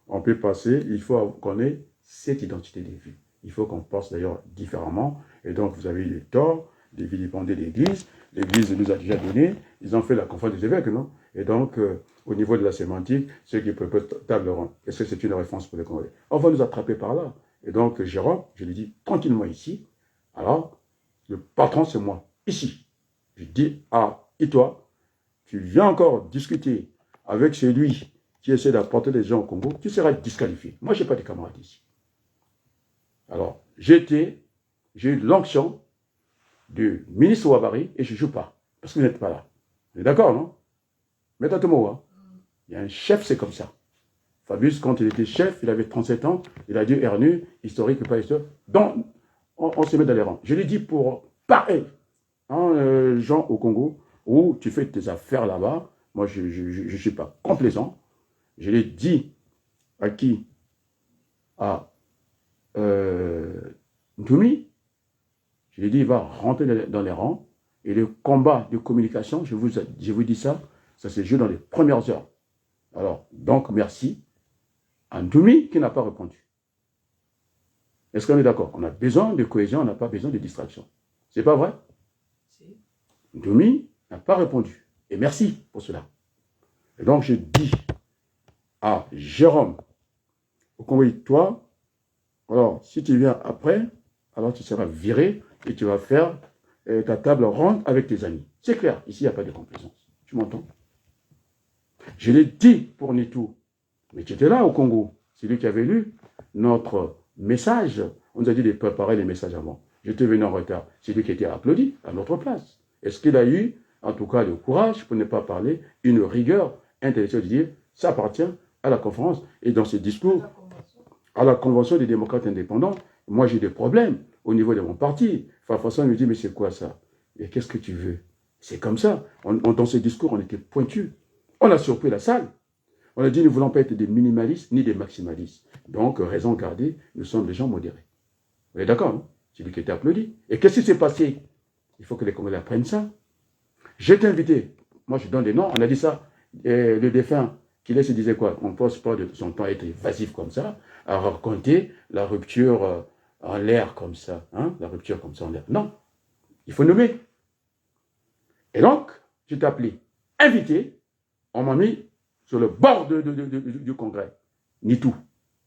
on peut passer, il faut qu'on ait cette identité des vies. Il faut qu'on pense d'ailleurs différemment. Et donc, vous avez eu le tort de vilipender l'Église. L'Église nous a déjà donné. Ils ont fait la conférence des évêques, non? Et donc, au niveau de la sémantique, ceux qui proposent table ronde, est-ce que c'est une référence pour les Congolais? On va nous attraper par là. Et donc, Jérôme, je lui dis tranquillement ici. Alors, le patron, c'est moi. Ici. Je dis, et toi, tu viens encore discuter avec celui qui essaie d'apporter des gens au Congo, tu seras disqualifié. Moi, je n'ai pas de camarades ici. Alors, j'ai eu l'onction du ministre Ouabari et je ne joue pas. Parce que vous n'êtes pas là. Vous êtes d'accord, non? Mais t'as tout mot, hein? Il y a un chef, c'est comme ça. Fabius, quand il était chef, il avait 37 ans, il a dit RNU, historique ou pas historique. Donc, on se met dans les rangs. Je l'ai dit pour pareil, hein, gens au Congo, où tu fais tes affaires là-bas. Moi, je ne suis pas complaisant. Je l'ai dit à qui? À Ntoumi. Je l'ai dit, il va rentrer dans les rangs. Et le combat de communication, je vous dis ça, ça se joue dans les premières heures. Alors, donc, merci à Ntoumi qui n'a pas répondu. Est-ce qu'on est d'accord? On a besoin de cohésion, on n'a pas besoin de distraction. C'est pas vrai? Ntoumi n'a pas répondu. Et merci pour cela. Et donc, je dis à Jérôme, au Congo, toi, alors, si tu viens après, alors tu seras viré et tu vas faire ta table ronde avec tes amis. C'est clair, ici, il n'y a pas de complaisance. Tu m'entends? Je l'ai dit pour Nitou. Mais tu étais là au Congo. C'est lui qui avait lu notre message. On nous a dit de préparer les messages avant. J'étais venu en retard. C'est lui qui était applaudi à notre place. Est-ce qu'il a eu, en tout cas, le courage, pour ne pas parler, une rigueur intellectuelle de dire, ça appartient à la conférence. Et dans ce discours, à la convention des démocrates indépendants, moi j'ai des problèmes au niveau de mon parti. Fafasan me dit, mais c'est quoi ça? Et qu'est-ce que tu veux? C'est comme ça. Dans ce discours, on était pointus. On a surpris la salle. On a dit, nous ne voulons pas être des minimalistes ni des maximalistes. Donc, raison gardée, nous sommes des gens modérés. Vous êtes d'accord, non? C'est lui qui était applaudi. Et qu'est-ce qui s'est passé? Il faut que les Congolais apprennent ça. J'ai été invité. Moi, je donne des noms. On a dit ça. Et le défunt, qu'il se disait quoi? On ne pense pas de son temps à être évasif comme ça, à raconter la rupture en l'air comme ça. Hein? La rupture comme ça en l'air. Non. Il faut nommer. Et donc, je t'ai appelé invité. On m'a mis sur le bord du congrès. Ni tout.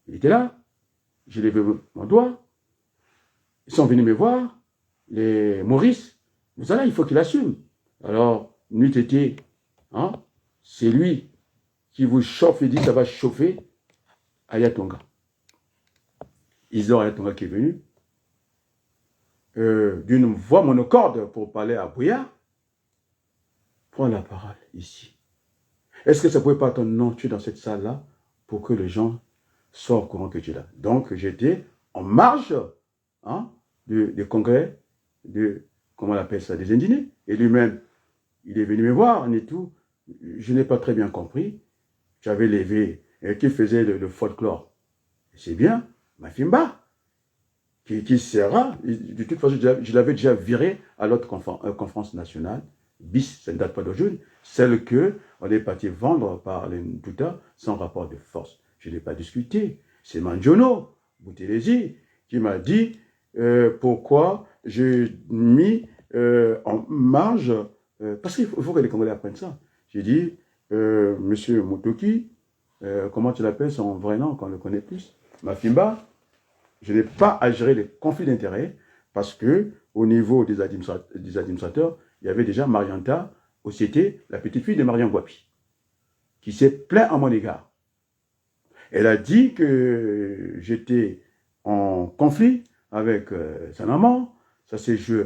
Il était là. J'ai levé mon doigt. Ils sont venus me voir. Les Maurice. Mais ça là, il faut qu'il assume. Alors, nuit été, hein, c'est lui qui vous chauffe et dit ça va chauffer Ayatonga. Isidore Ayatonga qui est venu d'une voix monocorde pour parler à Bouya. Prends la parole ici. Est-ce que ça ne pouvait pas être non, tu es dans cette salle-là pour que les gens soient au courant que tu es là? Donc, j'étais en marge hein, du congrès comment on appelle ça, des indignés. Et lui-même, il est venu me voir et tout. Je n'ai pas très bien compris. J'avais levé, qui faisait le folklore. C'est bien, Mafimba, qui sera, de toute façon, je l'avais déjà viré à l'autre conférence nationale, bis, ça ne date pas d'aujourd'hui, celle qu'on est parti vendre par les Ntuta sans rapport de force. Je n'ai pas discuté. C'est Manjono, Boutelesi, qui m'a dit pourquoi j'ai mis en marge, parce qu'il faut que les Congolais apprennent ça. J'ai dit, Monsieur Motoki, comment tu l'appelles son vrai nom, qu'on le connaît plus, Mafimba, je n'ai pas à gérer les conflits d'intérêts parce que au niveau des administrateurs, il y avait déjà Marianta, c'était la petite fille de Marian Guapi, qui s'est plaint à mon égard. Elle a dit que j'étais en conflit avec sa maman, ça s'est joué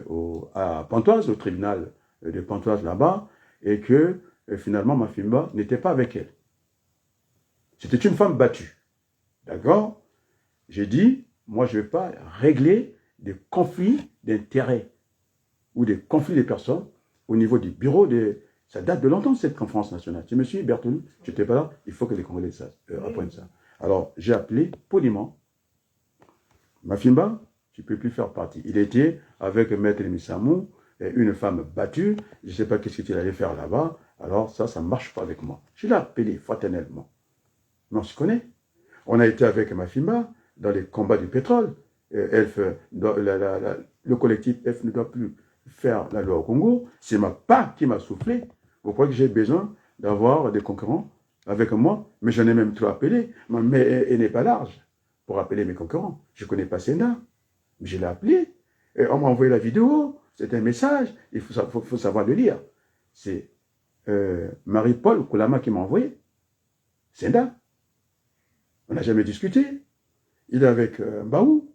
à Pontoise, au tribunal de Pontoise là-bas, et que finalement Mafimba n'était pas avec elle. C'était une femme battue. D'accord? J'ai dit, moi je ne vais pas régler des conflits d'intérêts ou des conflits de personnes au niveau du bureau de... Ça date de longtemps cette conférence nationale. Tu me suis, Bertolou? Tu n'étais pas là? Il faut que les Congolais apprennent ça. Alors j'ai appelé poliment Mafimba, tu ne peux plus faire partie. Il était avec Maître Misamou, une femme battue. Je ne sais pas qu'est-ce qu'il allait faire là-bas. Alors ça ne marche pas avec moi. Je l'ai appelé fraternellement. Mais on se connaît. On a été avec Mafimba dans les combats du pétrole. Le collectif F ne doit plus faire la loi au Congo. C'est ma part qui m'a soufflé. Vous croyez que j'ai besoin d'avoir des concurrents avec moi? Mais j'en ai même trop appelé. Mais elle n'est pas large pour appeler mes concurrents. Je ne connais pas Senda. Mais je l'ai appelé. Et on m'a envoyé la vidéo. C'est un message. Il faut savoir le lire. C'est Marie-Paul Koulama qui m'a envoyé. Senda. On n'a jamais discuté. Il est avec Baou.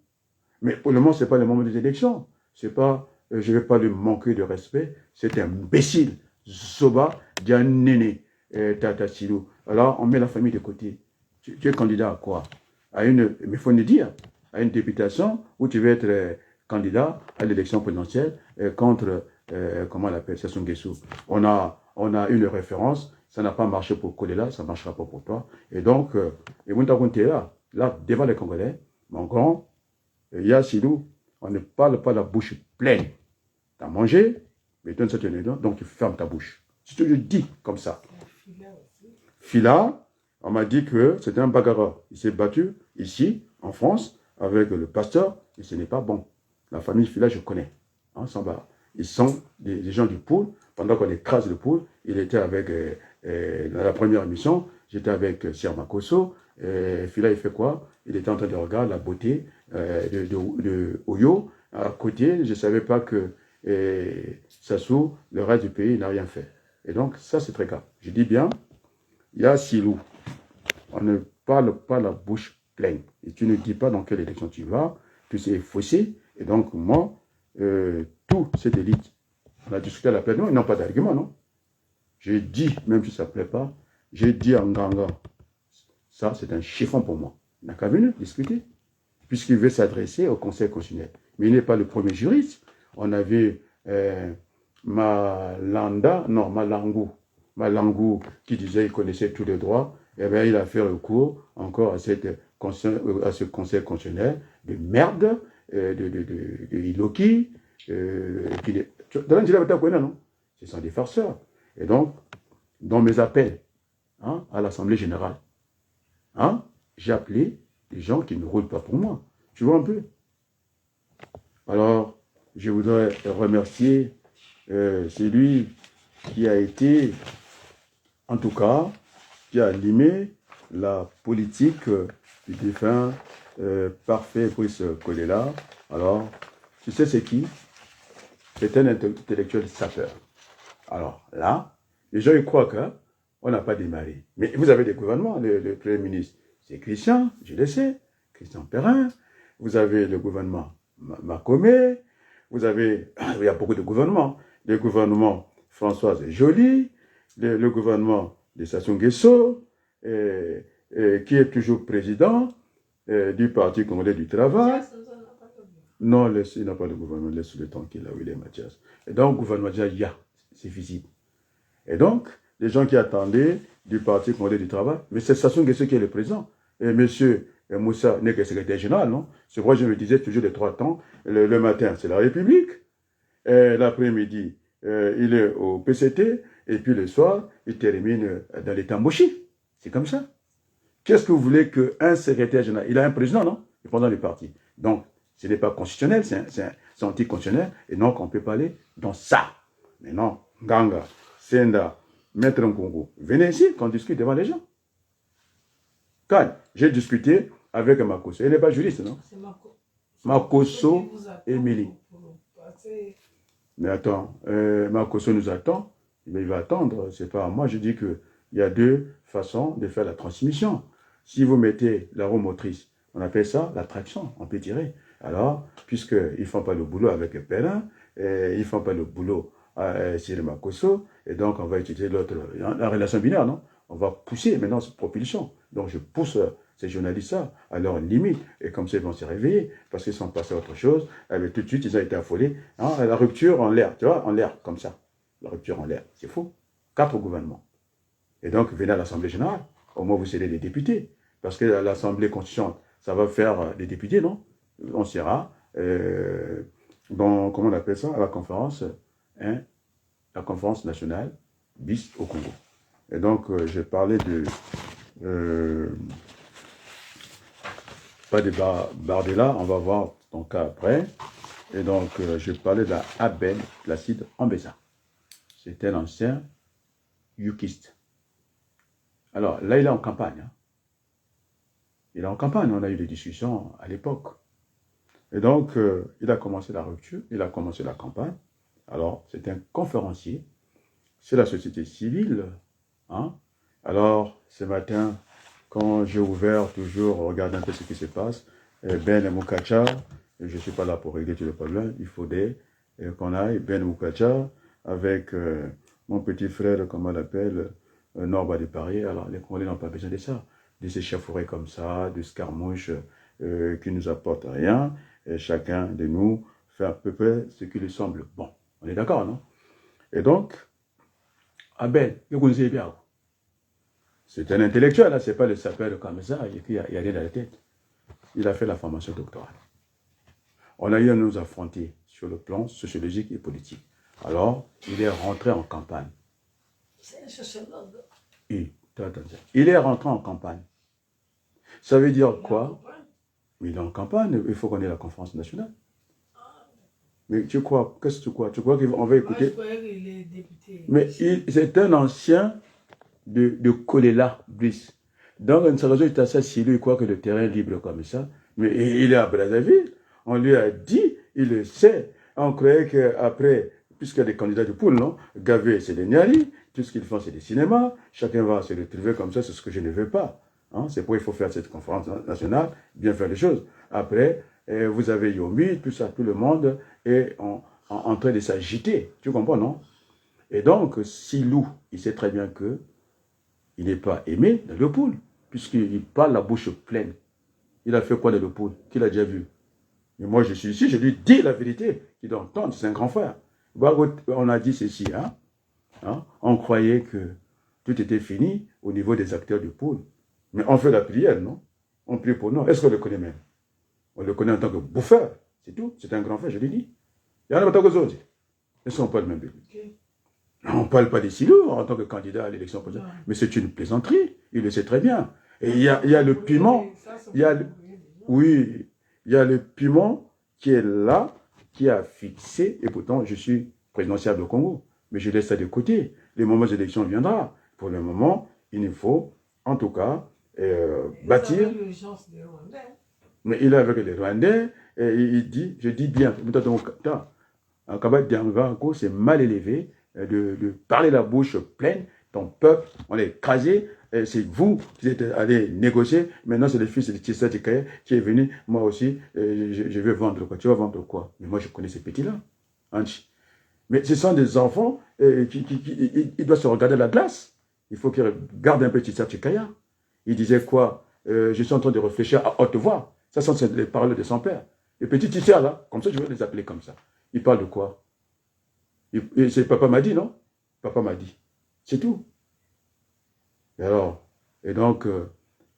Mais pour le moment, ce n'est pas le moment des élections. C'est pas, je ne vais pas lui manquer de respect. C'est un imbécile. Zoba, Dianene, Tata Silou. Alors, on met la famille de côté. Tu es candidat à quoi? Mais il faut le dire, à une députation où tu veux être candidat à l'élection présidentielle contre, comment on l'appelle, Sassou Nguesso. On a une référence. Ça n'a pas marché pour Kolela, ça ne marchera pas pour toi. Et donc, là, devant les Congolais, mon grand, Silou, on ne parle pas la bouche pleine. Tu as mangé, mais donne ça donc tu fermes ta bouche. Si tu le dis comme ça. Fila, on m'a dit que c'était un bagarreur. Il s'est battu ici, en France, avec le pasteur, et ce n'est pas bon. La famille Fila, je connais. Hein, ils sont des gens du pool. Pendant qu'on écrase le pool, il était avec, dans la première émission, j'étais avec Sir Makoso. Fila, il fait quoi? Il était en train de regarder la beauté de Oyo. À côté, je ne savais pas que Sassou, le reste du pays, n'a rien fait. Et donc, ça, c'est très grave. Je dis bien, il y a Silou. On ne parle pas la bouche pleine. Et tu ne dis pas dans quelle élection tu vas. Tu sais faussé. Et donc, moi, tout cette élite, on a discuté à la plénière, ils n'ont pas d'argument, non? J'ai dit, même si ça ne plaît pas, j'ai dit à Nganga, ça c'est un chiffon pour moi. Il n'a qu'à venir discuter, puisqu'il veut s'adresser au Conseil constitutionnel. Mais il n'est pas le premier juriste. On avait Malangou, qui disait qu'il connaissait tous les droits. Eh bien, il a fait recours encore à ce Conseil constitutionnel de merde, de Iloki. Non, ce sont des farceurs. Et donc, dans mes appels à l'Assemblée générale, j'ai appelé des gens qui ne roulent pas pour moi. Tu vois un peu? Alors, je voudrais remercier celui qui a été, en tout cas, qui a animé la politique du défunt parfait Brice Kolela. Alors, tu sais c'est qui? C'est un intellectuel sapeur. Alors là, les gens ils croient qu'on n'a pas démarré. Mais vous avez des gouvernements, le Premier ministre, c'est Christian, je le sais, Christian Perrin. Vous avez le gouvernement Makome. Vous avez, il y a beaucoup de gouvernements. Le gouvernement Françoise Joly, le gouvernement de Sassou Nguesso, qui est toujours président du Parti congolais du travail. Non, il n'a pas de gouvernement, laisse le temps qu'il a, William Mathias. Et donc, le gouvernement, déjà, il y a, c'est visible. Et donc, les gens qui attendaient du Parti congolais du travail, mais c'est Sassou Nguesso qui est le président. Et M. Moussa n'est que secrétaire général, non? C'est pourquoi je me disais toujours les 3 temps. Le matin, c'est la République. L'après-midi, il est au PCT. Et puis le soir, il termine dans les Tamboshi. C'est comme ça. Qu'est-ce que vous voulez qu'un secrétaire général... Il a un président, non? Il est pendant le parti. Donc, ce n'est pas constitutionnel, c'est anticonstitutionnel. Et donc, on peut parler dans ça. Mais non, Nganga, Senda, Maître Nkungu, venez ici, qu'on discute devant les gens. Quand j'ai discuté avec Makosso, elle n'est pas juriste, non? C'est Makosso Émilie. Mais attends, Makosso nous attend, mais il va attendre, c'est pas à moi. Je dis qu'il y a 2 façons de faire la transmission. Si vous mettez la roue motrice, on appelle ça la traction, on peut tirer. Alors, puisqu'ils ne font pas le boulot avec Perrin, ils ne font pas le boulot chez le Makosso, et donc on va utiliser l'autre, la relation binaire, non? On va pousser maintenant cette propulsion. Donc je pousse ces journalistes-là à leur limite, et comme ça ils vont se réveiller, parce qu'ils sont passés à autre chose, mais tout de suite ils ont été affolés. La rupture en l'air, tu vois, en l'air, comme ça. La rupture en l'air, c'est faux. 4 gouvernements. Et donc venez à l'Assemblée générale, au moins vous serez des députés, parce que l'Assemblée constituante, ça va faire des députés, non? On sera dans, comment on appelle ça, à la conférence, la conférence nationale bis au Congo. Et donc, j'ai parlé de, pas de Bardella, on va voir ton cas après. Et donc, je parlais de la Abel Placide Ambessa. C'était un ancien yukiste. Alors, là, il est en campagne. Il est en campagne, on a eu des discussions à l'époque. Et donc, il a commencé la rupture, il a commencé la campagne. Alors, c'est un conférencier, c'est la société civile. Alors, ce matin, quand j'ai ouvert toujours, regarder un peu ce qui se passe, Ben Moukacha, je ne suis pas là pour régler tous les problèmes, il faudrait qu'on aille, Ben Moukacha, avec mon petit frère, comment on l'appelle, Norba de Paris. Alors, les Congolais n'ont pas besoin de ça, de s'échafourer comme ça, de scarmouches qui ne nous apportent rien. Et chacun de nous fait à peu près ce qui lui semble bon. On est d'accord, non? Et donc, Abel, c'est un intellectuel, c'est pas le sapeur comme ça, il n'y a rien dans la tête. Il a fait la formation doctorale. On a eu à nous affronter sur le plan sociologique et politique. Alors, il est rentré en campagne. C'est un sociologue. Il est rentré en campagne. Ça veut dire quoi? Mais il est en campagne, il faut qu'on ait la conférence nationale. Mais tu crois, qu'est-ce que tu crois? Tu crois qu'on va écouter? Moi, je croyais qu'il est député. Mais c'est un ancien de Kolela, Brice. Donc, une raison, il est assis, il croit que le terrain est libre comme ça. Mais il est à Brazzaville. On lui a dit, il le sait. On croyait qu'après, puisqu'il y a des candidats de poule, non? Gavé, c'est des Niari. Tout ce qu'ils font, c'est des cinémas. Chacun va se retrouver comme ça, c'est ce que je ne veux pas. Hein, c'est pourquoi il faut faire cette conférence nationale, bien faire les choses. Après, vous avez Yomi, tout ça, tout le monde est en train de s'agiter. Tu comprends, non? Et donc, Silou, il sait très bien que il n'est pas aimé dans le pool, puisqu'il parle la bouche pleine. Il a fait quoi dans le pool? Qu'il a déjà vu? Mais moi, je suis ici, je lui dis la vérité. Il doit entendre, c'est un grand frère. On a dit ceci, hein? On croyait que tout était fini au niveau des acteurs du pôle. Mais on fait la prière, non? On prie pour nous. Est-ce qu'on le connaît même? On le connaît en tant que bouffeur. C'est tout. C'est un grand frère, je l'ai dit. Il y en a pas tant que autres. Est-ce qu'on parle même de lui? Okay. On ne parle pas des silos en tant que candidat à l'élection présidentielle. Mais c'est une plaisanterie. Il le sait très bien. Et il y a le piment. Oui, il y a le piment qui est là, qui a fixé. Et pourtant, je suis présidentiable au Congo. Mais je laisse ça de côté. Les moments d'élection viendra. Pour le moment, il nous faut, en tout cas, bâtir. Mais il est avec les Rwandais, et il dit, je dis bien, c'est mal élevé de parler la bouche pleine, ton peuple, on l'a écrasé, c'est vous qui êtes allés négocier, maintenant c'est le fils de Tissa Tikaye qui est venu, moi aussi, je vais vendre quoi. Tu vas vendre quoi? Mais moi je connais ces petits-là. Mais ce sont des enfants qui doivent se regarder la glace. Il faut qu'ils regardent un peu Tissa Tikaye. Il disait quoi? Je suis en train de réfléchir à haute voix. Ça sont les paroles de son père. Les petits Tissa là, comme ça je vais les appeler comme ça. Il parle de quoi? C'est papa m'a dit, non? Papa m'a dit. C'est tout. Et donc,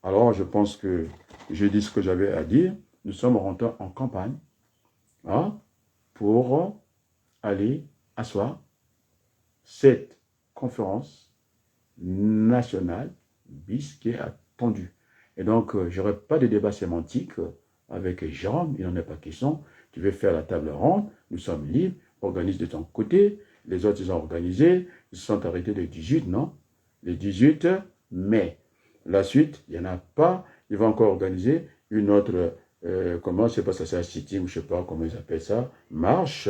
alors je pense que j'ai dit ce que j'avais à dire. Nous sommes rentrés en campagne pour aller asseoir cette conférence nationale bis qui est attendue. Et donc, je n'aurai pas de débat sémantique avec Jérôme, il n'en est pas question. Tu veux faire la table ronde, nous sommes libres, organise de ton côté, les autres ils ont organisé, ils se sont arrêtés le 18, non? Le 18 mai. La suite, il n'y en a pas, ils vont encore organiser une autre, comment, je ne sais pas, ça c'est un sitting, ou je ne sais pas comment ils appellent ça, marche.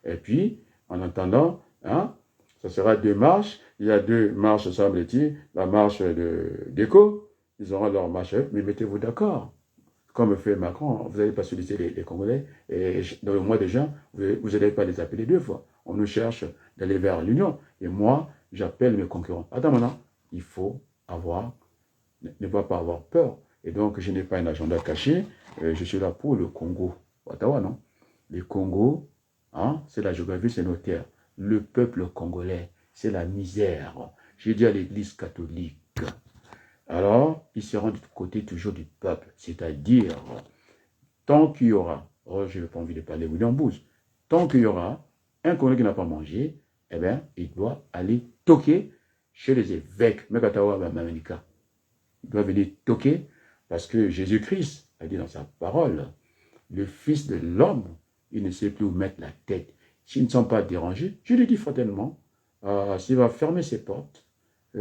Et puis, en attendant, ça sera 2 marches, il y a 2 marches, semble-t-il, la marche d'écho, ils auront leur marche, mais mettez-vous d'accord. Comme fait Macron, vous n'allez pas solliciter les Congolais, et dans le mois de juin, vous n'allez pas les appeler 2 fois. On nous cherche d'aller vers l'Union, et moi, j'appelle mes concurrents. Attends maintenant, il faut ne pas avoir peur. Et donc, je n'ai pas un agenda caché, je suis là pour le Congo. Ottawa, non? Le Congo, c'est la géographie, c'est nos terres. Le peuple congolais, c'est la misère. J'ai dit à l'Église catholique. Alors, ils seront du côté toujours du peuple, c'est-à-dire, tant qu'il y aura, je n'ai pas envie de parler William Booth, tant qu'il y aura un Congolais qui n'a pas mangé, eh bien, il doit aller toquer chez les évêques, Mekatawa Mamanika. Il doit venir toquer, parce que Jésus-Christ a dit dans sa parole, le Fils de l'homme, il ne sait plus où mettre la tête. S'ils ne sont pas dérangés, je lui dis fraternellement, s'il va fermer ses portes,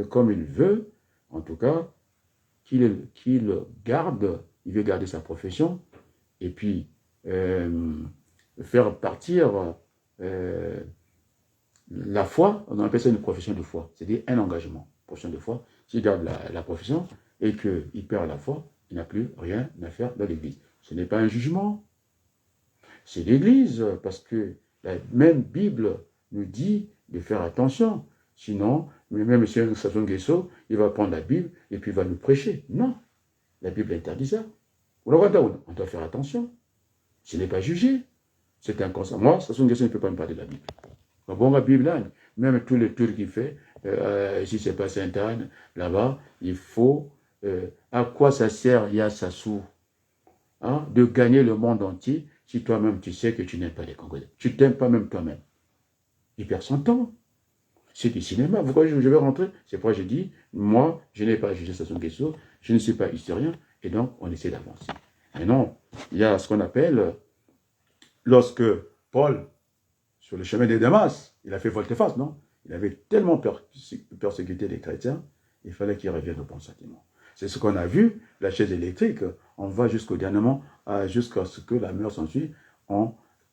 comme il veut, en tout cas, qu'il garde, il veut garder sa profession, et puis faire partir la foi, on appelle ça une profession de foi, c'est-à-dire un engagement, profession de foi. S'il garde la profession et qu'il perd la foi, il n'a plus rien à faire dans l'Église. Ce n'est pas un jugement, c'est l'Église, parce que la même Bible nous dit de faire attention. Sinon, même M. Sassou Nguesso, il va prendre la Bible et puis il va nous prêcher. Non, la Bible interdit ça. On doit faire attention. Ce n'est pas jugé. C'est un constat. Moi, Sassou Nguesso ne peut pas me parler de la Bible. Bon, la Bible, là, même tous les tours qu'il fait, si c'est pas Sainte-Anne, là-bas, il faut... à quoi ça sert, il y a Sassou, de gagner le monde entier si toi-même tu sais que tu n'aimes pas les Congolais. Tu ne t'aimes pas même toi-même. Il perd son temps. C'est du cinéma. Pourquoi je vais rentrer? C'est pourquoi je dis, moi, je n'ai pas jugé Sassou Nguesso, je ne suis pas historien, et donc on essaie d'avancer. Mais non, il y a ce qu'on appelle, lorsque Paul, sur le chemin de Damas, il a fait volte-face, non? Il avait tellement persécuté les chrétiens, il fallait qu'il revienne au bon sentiment. C'est ce qu'on a vu, la chaise électrique, on va jusqu'au dernièrement, jusqu'à ce que la mort s'ensuit,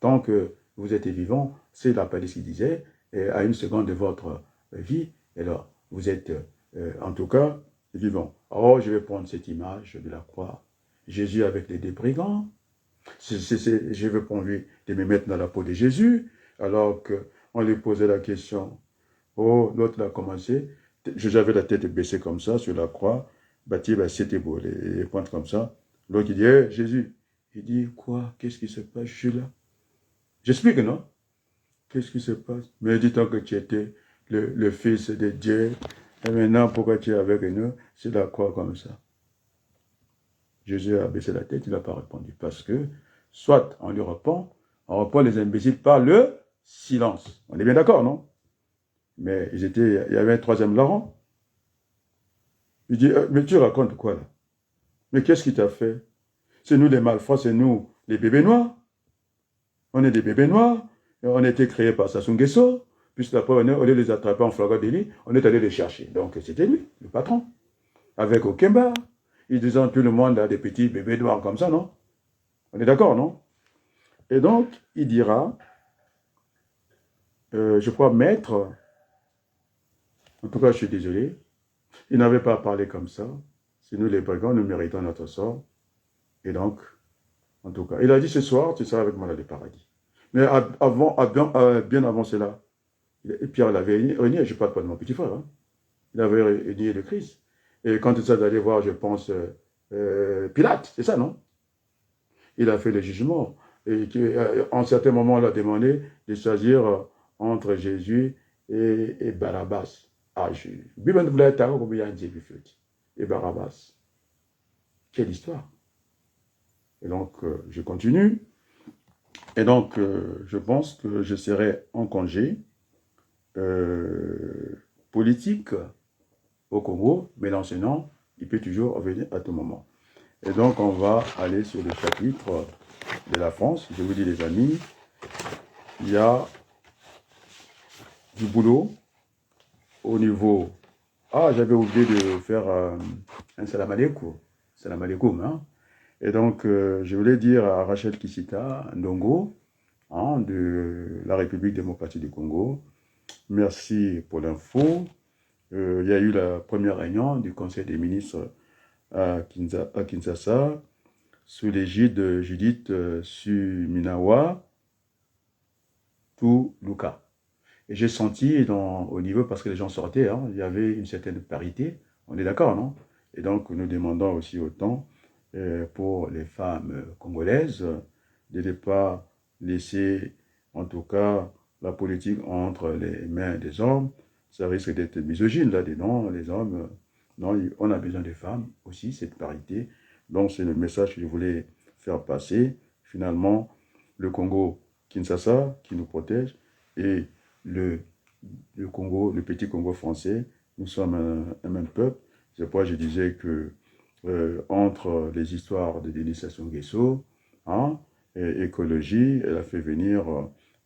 tant que vous êtes vivant, c'est la palisse qui disait, à une seconde de votre vie, alors vous êtes, en tout cas, et vivant. Oh, je vais prendre cette image de la croix. Jésus avec les deux brigands. Je veux pas envie de me mettre dans la peau de Jésus, alors qu'on lui posait la question. Oh, l'autre a commencé. J'avais la tête baissée comme ça sur la croix. Bâti, c'était beau, les pointes comme ça. L'autre, il dit, hey, Jésus. Il dit, quoi? Qu'est-ce qui se passe? Je suis là. J'explique, non? Qu'est-ce qui se passe? Mais dis-toi que tu étais le Fils de Dieu. Et maintenant, pourquoi tu es avec nous? C'est la croix comme ça. Jésus a baissé la tête, il n'a pas répondu. Parce que, soit on lui répond, on reprend les imbéciles par le silence. On est bien d'accord, non? Mais il y avait un troisième larron. Il dit, mais tu racontes quoi là? Mais qu'est-ce qui t'a fait? C'est nous les malfrats, c'est nous les bébés noirs. On est des bébés noirs. On a été créés par Sassou Nguesso. Puis après, au lieu de les attraper en flagrant délit, on est allé les chercher. Donc c'était lui, le patron. Avec Okemba. Ils disant tout le monde a des petits bébés noirs comme ça, non? On est d'accord, non? Et donc, il dira, je crois, maître, en tout cas, je suis désolé, il n'avait pas parlé comme ça. C'est nous les brigands, nous méritons notre sort. Et donc, en tout cas, il a dit ce soir, tu seras avec moi dans le paradis. Mais bien avant cela, Pierre l'avait renié, je ne parle pas de mon petit frère, hein. Il avait renié le Christ. Et quand il s'est allé voir, je pense, Pilate, c'est ça, non? Il a fait le jugement. Et en certains moments, il a demandé de choisir entre Jésus et Barabbas. Ah, et Barabbas. Quelle histoire! Et donc, je continue. Et donc, je pense que je serai en congé politique au Congo, mais l'enseignant, il peut toujours revenir à tout moment. Et donc, on va aller sur le chapitre de la France. Je vous dis, les amis, il y a du boulot au niveau... Ah, j'avais oublié de faire un salam alaikum. Salam alaikum, hein. Et donc, je voulais dire à Rachel Kishita Ndongo, hein, de la République démocratique du Congo, merci pour l'info. Il y a eu la première réunion du Conseil des ministres à Kinshasa, sous l'égide de Judith Suminawa Tuluka. Et j'ai senti au niveau, parce que les gens sortaient, hein, il y avait une certaine parité, on est d'accord, non? Et donc, nous demandons aussi autant pour les femmes congolaises de ne pas laisser, en tout cas, la politique entre les mains des hommes. Ça risque d'être misogyne, là, non, les hommes, non, on a besoin des femmes aussi, cette parité. Donc, c'est le message que je voulais faire passer. Finalement, le Congo, Kinshasa, qui nous protège, et le Congo, le petit Congo français, nous sommes un même peuple. C'est pourquoi je disais que entre les histoires de Denis Sassou Nguesso, hein, et écologie, elle a fait venir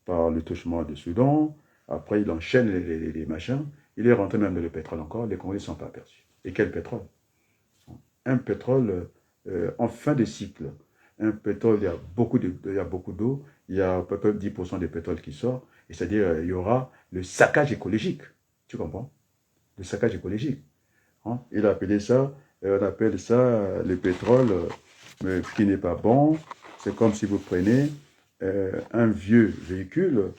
par le touchement du Soudan, après il enchaîne les machins, il est rentré même dans le pétrole encore, les Congolais ne sont pas aperçus. Et quel pétrole? Un pétrole en fin de cycle. Un pétrole, il y a beaucoup d'eau, il y a à peu près 10% de pétrole qui sort, et c'est-à-dire il y aura le saccage écologique. Tu comprends? Le saccage écologique. Hein? Il a appelé ça, on appelle ça le pétrole qui n'est pas bon. C'est comme si vous prenez un vieux véhicule,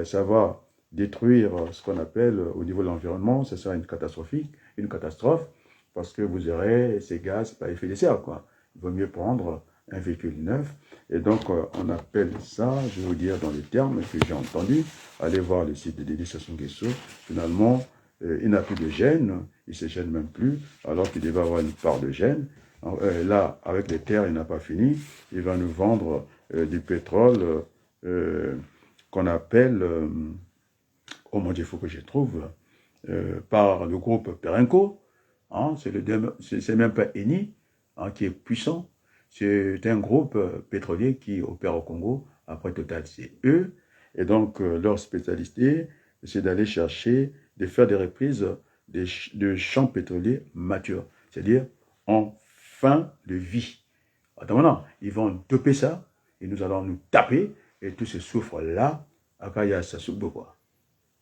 ça va détruire ce qu'on appelle au niveau de l'environnement, ce sera une catastrophe, parce que vous aurez ces gaz par effet de serre, quoi. Il vaut mieux prendre un véhicule neuf. Et donc, on appelle ça, je vais vous dire dans les termes que j'ai entendus, allez voir le site de Denis Sassou Nguesso, finalement, il n'a plus de gène, il ne se gêne même plus, alors qu'il devait avoir une part de gène. Là, avec les terres, il n'a pas fini, il va nous vendre du pétrole qu'on appelle, oh mon Dieu, il faut que je trouve, par le groupe Perenco, hein, c'est même pas Eni, hein, qui est puissant. C'est un groupe pétrolier qui opère au Congo. Après Total, c'est eux. Et donc, leur spécialité, c'est d'aller chercher, de faire des reprises de champs pétroliers matures. C'est-à-dire en fin de vie. Attends, ils vont doper ça, et nous allons nous taper, et tout ce soufre-là, après, il y a ça soupe quoi.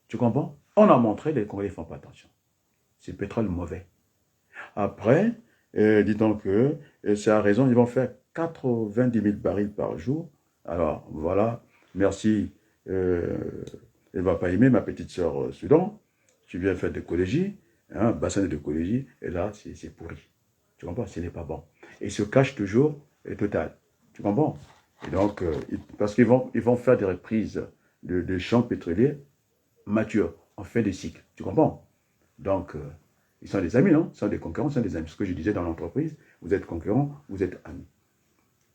Tu comprends? On a montré, les Congolais ne font pas attention. C'est pétrole mauvais. Après, dit-on que c'est à raison, ils vont faire 90 000 barils par jour. Alors, voilà, merci. Elle ne va pas aimer ma petite sœur Soudan. Tu viens faire de l'écologie, hein, bassin de l'écologie, et là, c'est pourri. Tu comprends? Ce n'est pas bon. Et ils se cachent toujours, et total. Tu comprends? Et donc, parce qu'ils vont faire des reprises de champs pétroliers matures, en fin de cycle. Tu comprends? Donc, ils sont des amis, non? Ils sont des concurrents, ils sont des amis. Ce que je disais dans l'entreprise, vous êtes concurrents, vous êtes amis.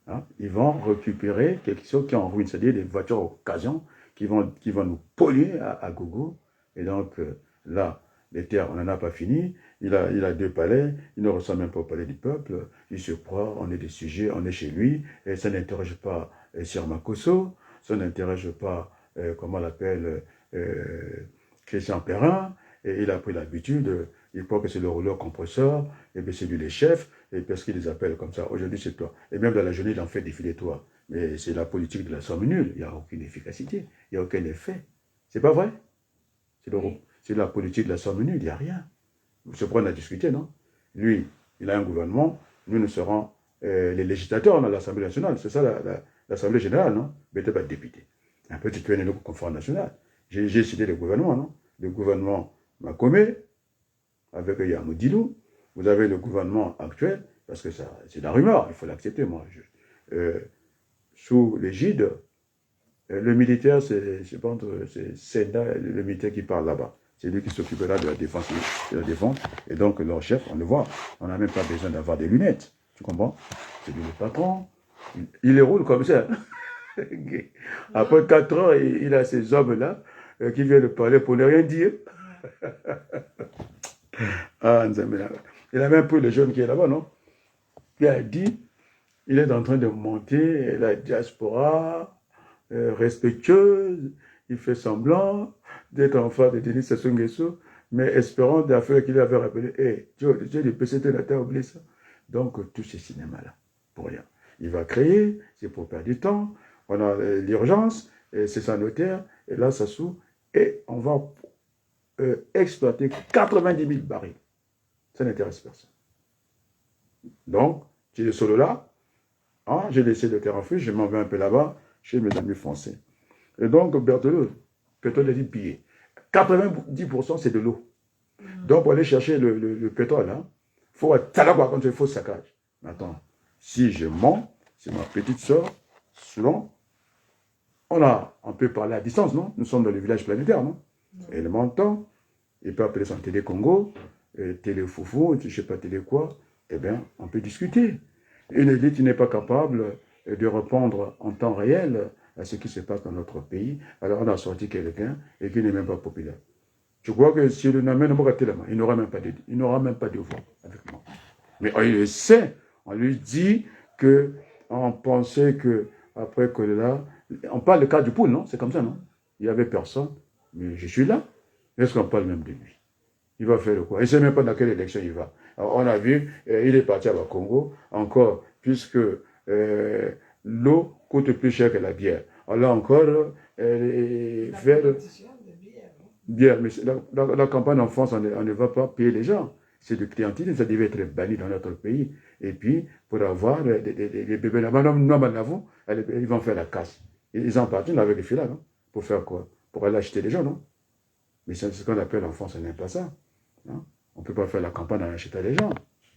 Hein? Ils vont récupérer quelque chose qui est en ruine, c'est-à-dire des voitures occasion qui vont nous polluer à gogo. Et donc, là, les terres, on n'en a pas fini. Il a 2 palais, il ne ressemble même pas au palais du peuple. Il se croit, on est des sujets, on est chez lui. Et ça n'interroge pas Sirmakosso, ça n'interroge pas, comment on l'appelle, Christian Perrin. Et il a pris l'habitude, il croit que c'est le rouleur compresseur, et bien c'est lui le chef, et parce qu'il les appelle comme ça, aujourd'hui c'est toi. Et même dans la journée, il en fait défiler toi. Mais c'est la politique de la somme nulle, il n'y a aucune efficacité, il n'y a aucun effet. C'est pas vrai? C'est la politique de la somme nulle, il n'y a rien. C'est pourquoi on a discuté, non? Lui, il a un gouvernement, nous serons les législateurs dans l'Assemblée nationale, c'est ça l'Assemblée générale, non? Mais tu n'es pas député. Un petit peu le confort national. J'ai cité le gouvernement, non? Le gouvernement Makome, avec Yamoudilou, vous avez le gouvernement actuel, parce que c'est la rumeur, il faut l'accepter, moi. Sous l'égide, le militaire, c'est Senda, le militaire qui parle là-bas. C'est lui qui s'occupera de la défense. Et donc, leur chef, on le voit, on n'a même pas besoin d'avoir des lunettes. Tu comprends? C'est lui le patron. Il les roule comme ça. Après 4 ans, il a ces hommes-là qui viennent parler pour ne rien dire. Ah, il a même pris le jeune qui est là-bas, non? Il a dit, il est en train de monter la diaspora respectueuse, il fait semblant d'être enfant de Denis Sassou Nguesso, mais espérant d'affaires qu'il avait rappelé, hey, Dieu, le PCT n'a pas oublié ça. Donc, tout ce cinéma-là, pour rien. Il va créer, c'est pour perdre du temps, on a l'urgence, c'est sa notaire, et là, Sassou, et on va exploiter 90 000 barils. Ça n'intéresse personne. Donc, tu es solo là, hein, j'ai laissé le terrain fou, je m'en vais un peu là-bas, chez mes amis français. Et donc, Berthelot, pétrole est pillé. 90% c'est de l'eau. Donc, pour aller chercher le pétrole, il faut quand il faut saccage. Attends, si je mens, c'est ma petite soeur, selon, on peut parler à distance, non? Nous sommes dans le village planétaire, non? Et le montant, il peut appeler son télé Congo, télé Foufou, je ne sais pas télé quoi, eh bien, on peut discuter. Une élite qui n'est pas capable de répondre en temps réel à ce qui se passe dans notre pays, alors on a sorti quelqu'un et qui n'est même pas populaire. Je crois que si le n'amène pas tellement, il n'aura même pas de voix avec moi. Mais il le sait, on lui dit qu'on pensait que après que là, on parle du cas du poule, non? C'est comme ça, non? Il n'y avait personne, mais je suis là. Est-ce qu'on parle même de lui? Il va faire quoi? Il ne sait même pas dans quelle élection il va. Alors, on a vu, il est parti à Congo, encore, puisque l'eau coûte plus cher que la bière. Alors là encore, vers bière. Mais la campagne en France, on ne va pas payer les gens. C'est du clientélisme, ça devait être banni dans notre pays. Et puis, pour avoir des bébés là-bas, ils vont faire la casse. Ils en partent avec les filles là, non? Pour faire quoi? Pour aller acheter les gens, non? Mais c'est ce qu'on appelle en France, on n'aime pas ça. Non? On ne peut pas faire la campagne en achetant les gens.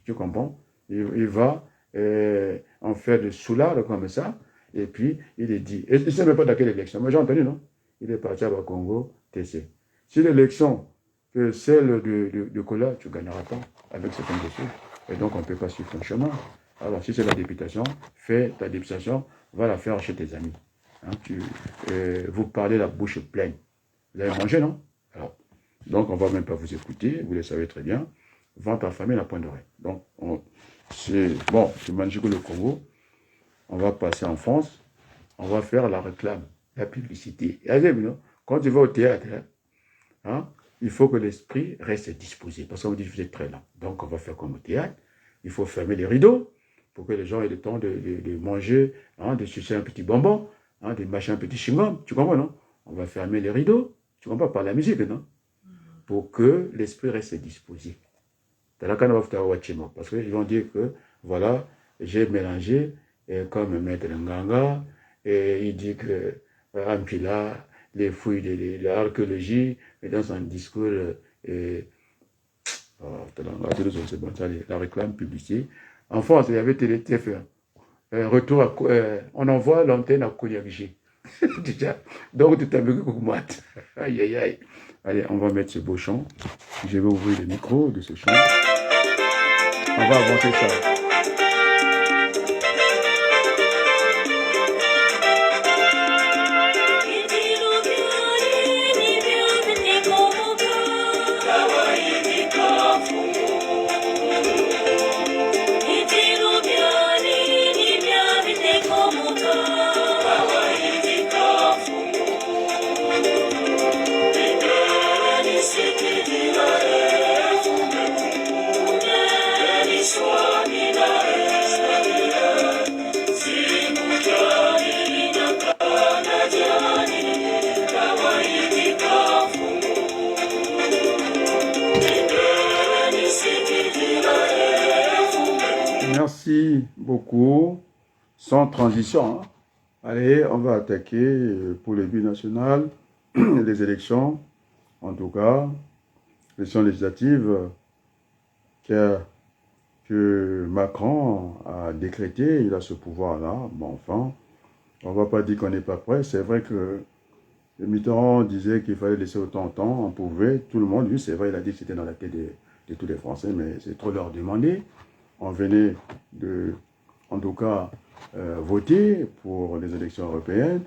Tu comprends? Il va en faire des soulards comme ça, et puis il est dit. Et il ne sait même pas dans quelle élection. Moi j'ai entendu, non? Il est parti à Congo, TC. Si l'élection, que celle de Kola, tu ne gagneras pas avec certaines dossiers. Et donc on ne peut pas suivre ton chemin. Alors si c'est la députation, fais ta députation, va la faire chez tes amis. Hein, vous parlez la bouche pleine. Vous avez mangé, non? Alors, donc, on ne va même pas vous écouter, vous le savez très bien. Vends ta famille la pointe d'oreille. Donc, c'est Manjigo le Congo. On va passer en France. On va faire la réclame, la publicité. Quand tu vas au théâtre, hein, il faut que l'esprit reste disposé. Parce qu'on dit que vous êtes très lent. Donc, on va faire comme au théâtre. Il faut fermer les rideaux pour que les gens aient le temps de manger, hein, de sucer un petit bonbon, hein, de mâcher un petit chewing-gum. Tu comprends, non? On va fermer les rideaux. Tu comprends, par la musique, non? Pour que l'esprit reste disposé. Parce qu'ils vont dire que, voilà, j'ai mélangé, comme Maître Nganga, et il dit que Ampila, les fouilles de l'archéologie, et dans un discours, la réclame publicité. En France, il y avait TF1. Retour à, on envoie l'antenne à Kounyagji. Donc, tu t'as vu que mat. Aïe, aïe, aïe. Allez, on va mettre ce beau chant. Je vais ouvrir le micro de ce chant. On va avancer ça. Merci beaucoup. Sans transition. Hein. Allez, on va attaquer pour le but national, les élections, en tout cas, les élections législatives que Macron a décrété. Il a ce pouvoir-là. Bon, enfin, on ne va pas dire qu'on n'est pas prêt. C'est vrai que Mitterrand disait qu'il fallait laisser autant de temps. On pouvait, tout le monde, lui, c'est vrai, il a dit que c'était dans la tête de tous les Français, mais c'est trop leur demander. On venait de, en tout cas, voter pour les élections européennes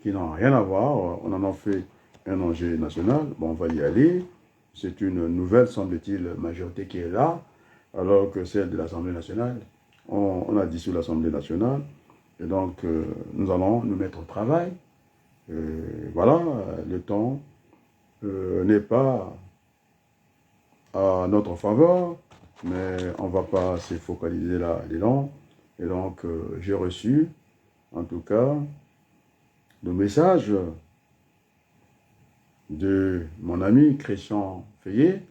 qui n'ont rien à voir. On en a fait un enjeu national. Bon, on va y aller. C'est une nouvelle, semble-t-il, majorité qui est là, alors que celle de l'Assemblée nationale, on a dissous l'Assemblée nationale. Et donc, nous allons nous mettre au travail. Voilà, le temps n'est pas à notre faveur, mais on ne va pas se focaliser là-dedans. Et donc, j'ai reçu, en tout cas, le message de mon ami Christian Fayet.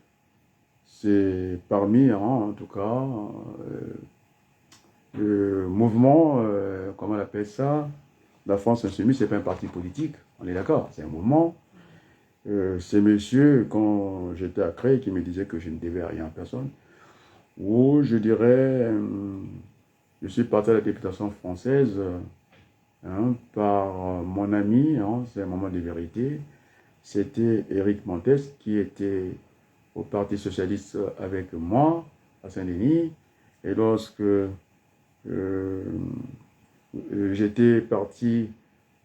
C'est parmi, en tout cas, le mouvement, comment on appelle ça, la France Insoumise, ce n'est pas un parti politique, on est d'accord, c'est un mouvement. C'est monsieur, quand j'étais à Cré, qui me disait que je ne devais rien à personne. Ou je dirais, je suis parti à la députation française hein, par mon ami, hein, c'est un moment de vérité. C'était Éric Montes qui était au Parti Socialiste avec moi à Saint-Denis. Et lorsque j'étais parti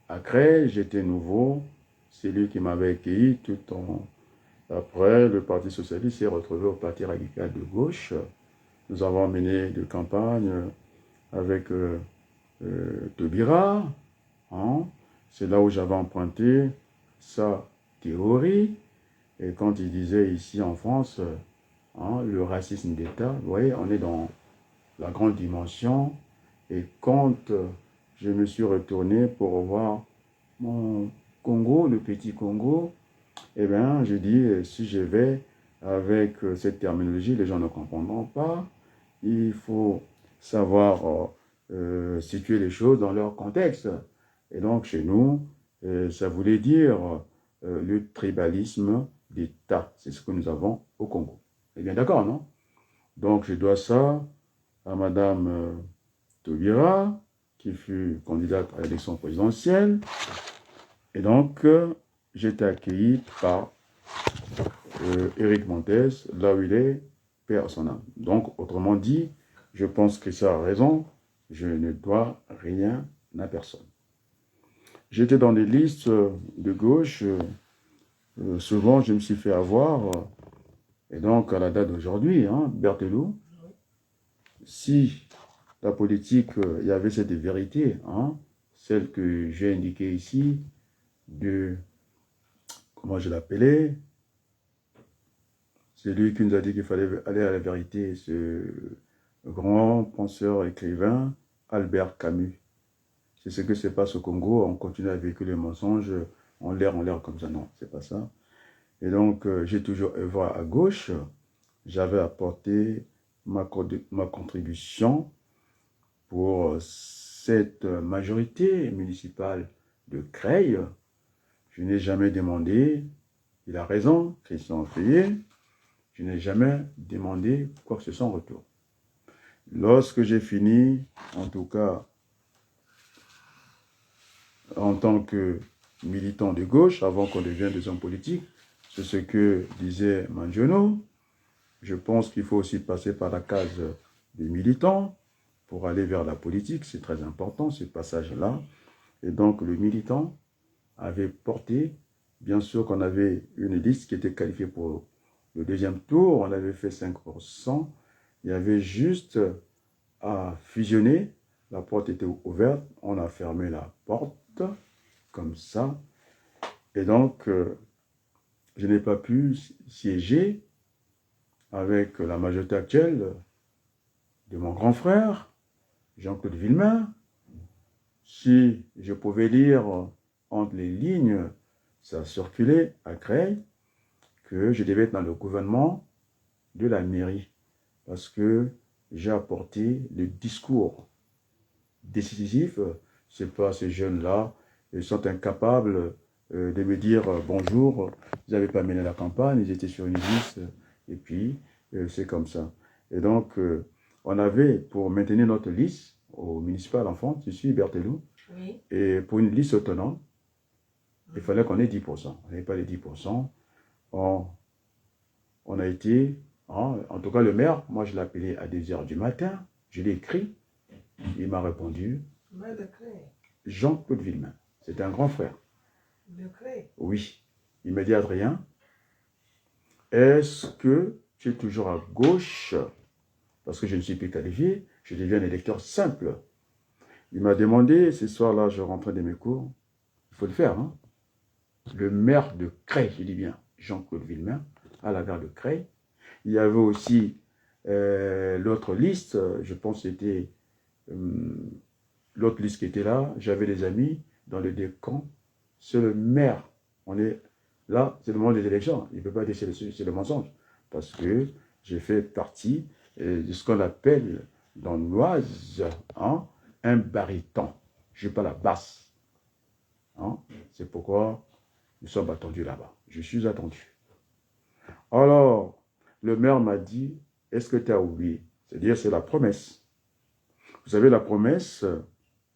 à Cré, j'étais nouveau. C'est lui qui m'avait accueilli tout en... Après, le Parti Socialiste s'est retrouvé au Parti Radical de Gauche. Nous avons mené des campagnes avec Taubira. Hein. C'est là où j'avais emprunté sa théorie. Et quand il disait ici en France, hein, le racisme d'État, vous voyez, on est dans la grande dimension. Et quand je me suis retourné pour voir mon Congo, le petit Congo, eh bien, je dis, si je vais avec cette terminologie, les gens ne comprendront pas. Il faut savoir situer les choses dans leur contexte. Et donc, chez nous, ça voulait dire le tribalisme d'État. C'est ce que nous avons au Congo. Eh bien, d'accord, non? Donc, je dois ça à Madame Taubira, qui fut candidate à l'élection présidentielle. Et donc, j'ai été accueilli par Éric Montes, là où il est, paix à son âme. Donc, autrement dit, je pense que ça a raison, je ne dois rien à personne. J'étais dans des listes de gauche, souvent je me suis fait avoir, et donc à la date d'aujourd'hui, hein, Berthelot, si la politique, il y avait cette vérité, hein, celle que j'ai indiquée ici, de, comment je l'appelais, c'est lui qui nous a dit qu'il fallait aller à la vérité, ce grand penseur, écrivain, Albert Camus. C'est ce que se passe au Congo, on continue à véhiculer les mensonges, en l'air comme ça, non, c'est pas ça. Et donc, j'ai toujours œuvré à gauche, j'avais apporté ma contribution pour cette majorité municipale de Creil. Je n'ai jamais demandé, il a raison, Christian Feuillet, je n'ai jamais demandé quoi que ce soit en retour. Lorsque j'ai fini, en tout cas, en tant que militant de gauche, avant qu'on devienne des hommes politiques, c'est ce que disait Manjono. Je pense qu'il faut aussi passer par la case des militants pour aller vers la politique. C'est très important, ce passage-là. Et donc, le militant avait porté, bien sûr qu'on avait une liste qui était qualifiée pour le deuxième tour. On avait fait 5%. Il y avait juste à fusionner. La porte était ouverte. On a fermé la porte comme ça. Et donc, je n'ai pas pu siéger avec la majorité actuelle de mon grand frère, Jean-Claude Villemain. Si je pouvais lire entre les lignes, ça circulait à Creil, que je devais être dans le gouvernement de la mairie, parce que j'ai apporté le discours décisif. C'est pas ces jeunes-là, ils sont incapables de me dire bonjour, ils n'avaient pas mené la campagne, ils étaient sur une liste, et puis c'est comme ça. Et donc, on avait, pour maintenir notre liste au municipal enfant, je suis Berthelou, oui. Et pour une liste autonome, il fallait qu'on ait 10%. On n'avait pas les 10%. On a été, en tout cas le maire, moi je l'ai appelé à 2h du matin, je l'ai écrit, il m'a répondu, Jean-Claude Villemain, c'est un grand frère. Oui. Il m'a dit, Adrien, est-ce que tu es toujours à gauche? Parce que je ne suis plus qualifié, je deviens un électeur simple. Il m'a demandé, ce soir-là, je rentrais de mes cours, il faut le faire, hein? Le maire de Creil, je dis bien, Jean-Claude Villemain, à la gare de Creil. Il y avait aussi l'autre liste, je pense que c'était l'autre liste qui était là. J'avais des amis dans les deux camps. C'est le maire. On est là, c'est le moment des élections. Il ne peut pas dire c'est le mensonge. Parce que j'ai fait partie de ce qu'on appelle dans l'Oise, hein, un baryton. Je ne suis pas la basse. Hein. C'est pourquoi nous sommes attendus là-bas. Je suis attendu. Alors, le maire m'a dit, est-ce que tu as oublié? C'est-à-dire, c'est la promesse. Vous savez, la promesse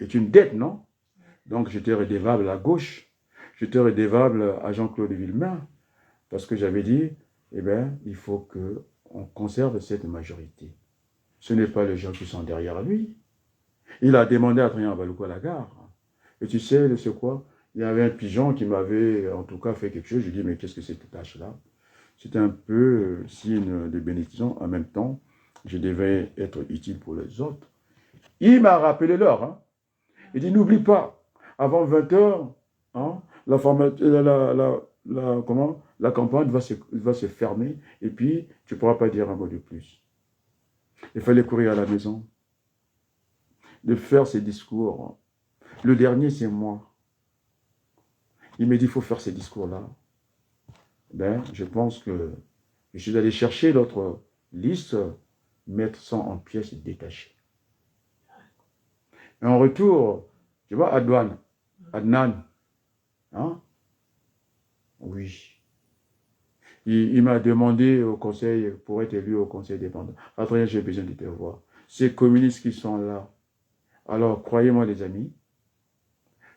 est une dette, non? Donc, j'étais redevable à gauche. J'étais redevable à Jean-Claude Villemain. Parce que j'avais dit, eh bien, il faut qu'on conserve cette majorité. Ce n'est pas les gens qui sont derrière lui. Il a demandé à Adrien Balouko à la gare. Et tu sais, c'est quoi? Il y avait un pigeon qui m'avait, en tout cas, fait quelque chose. Je lui ai dit, mais qu'est-ce que c'est cette tâche-là? C'était un peu signe de bénédiction. En même temps, je devais être utile pour les autres. Il m'a rappelé l'heure. Hein. Il dit, n'oublie pas, avant 20h, hein, la campagne va se fermer et puis tu ne pourras pas dire un mot de plus. Il fallait courir à la maison, de faire ces discours. Le dernier, c'est moi. Il m'a dit, il faut faire ces discours-là. Ben, je pense que je suis allé chercher l'autre liste, mettre ça en pièces détachées. Et en retour, tu vois, Adnan, hein? Oui. Il m'a demandé au conseil, pour être élu au conseil dépendant. Adrien, j'ai besoin de te voir. Ces communistes qui sont là. Alors, croyez-moi les amis,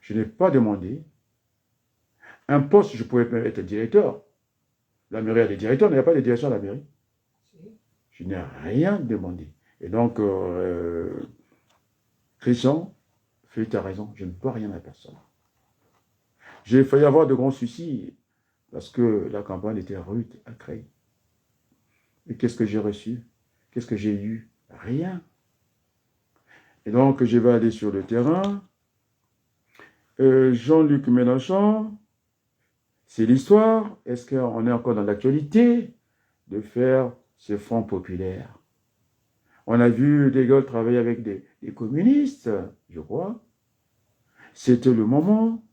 je n'ai pas demandé. Un poste, je pouvais être directeur. La mairie a des directeurs, il n'y a pas de direction à la mairie. Je n'ai rien demandé. Et donc, Christian, tu as raison, je ne dois rien à personne. J'ai failli avoir de grands soucis parce que la campagne était rude à Creil. Et qu'est-ce que j'ai reçu? Qu'est-ce que j'ai eu? Rien. Et donc, je vais aller sur le terrain. Jean-Luc Mélenchon, c'est l'histoire. Est-ce qu'on est encore dans l'actualité de faire ce front populaire? On a vu De Gaulle travailler avec des communistes, je crois. C'était le moment.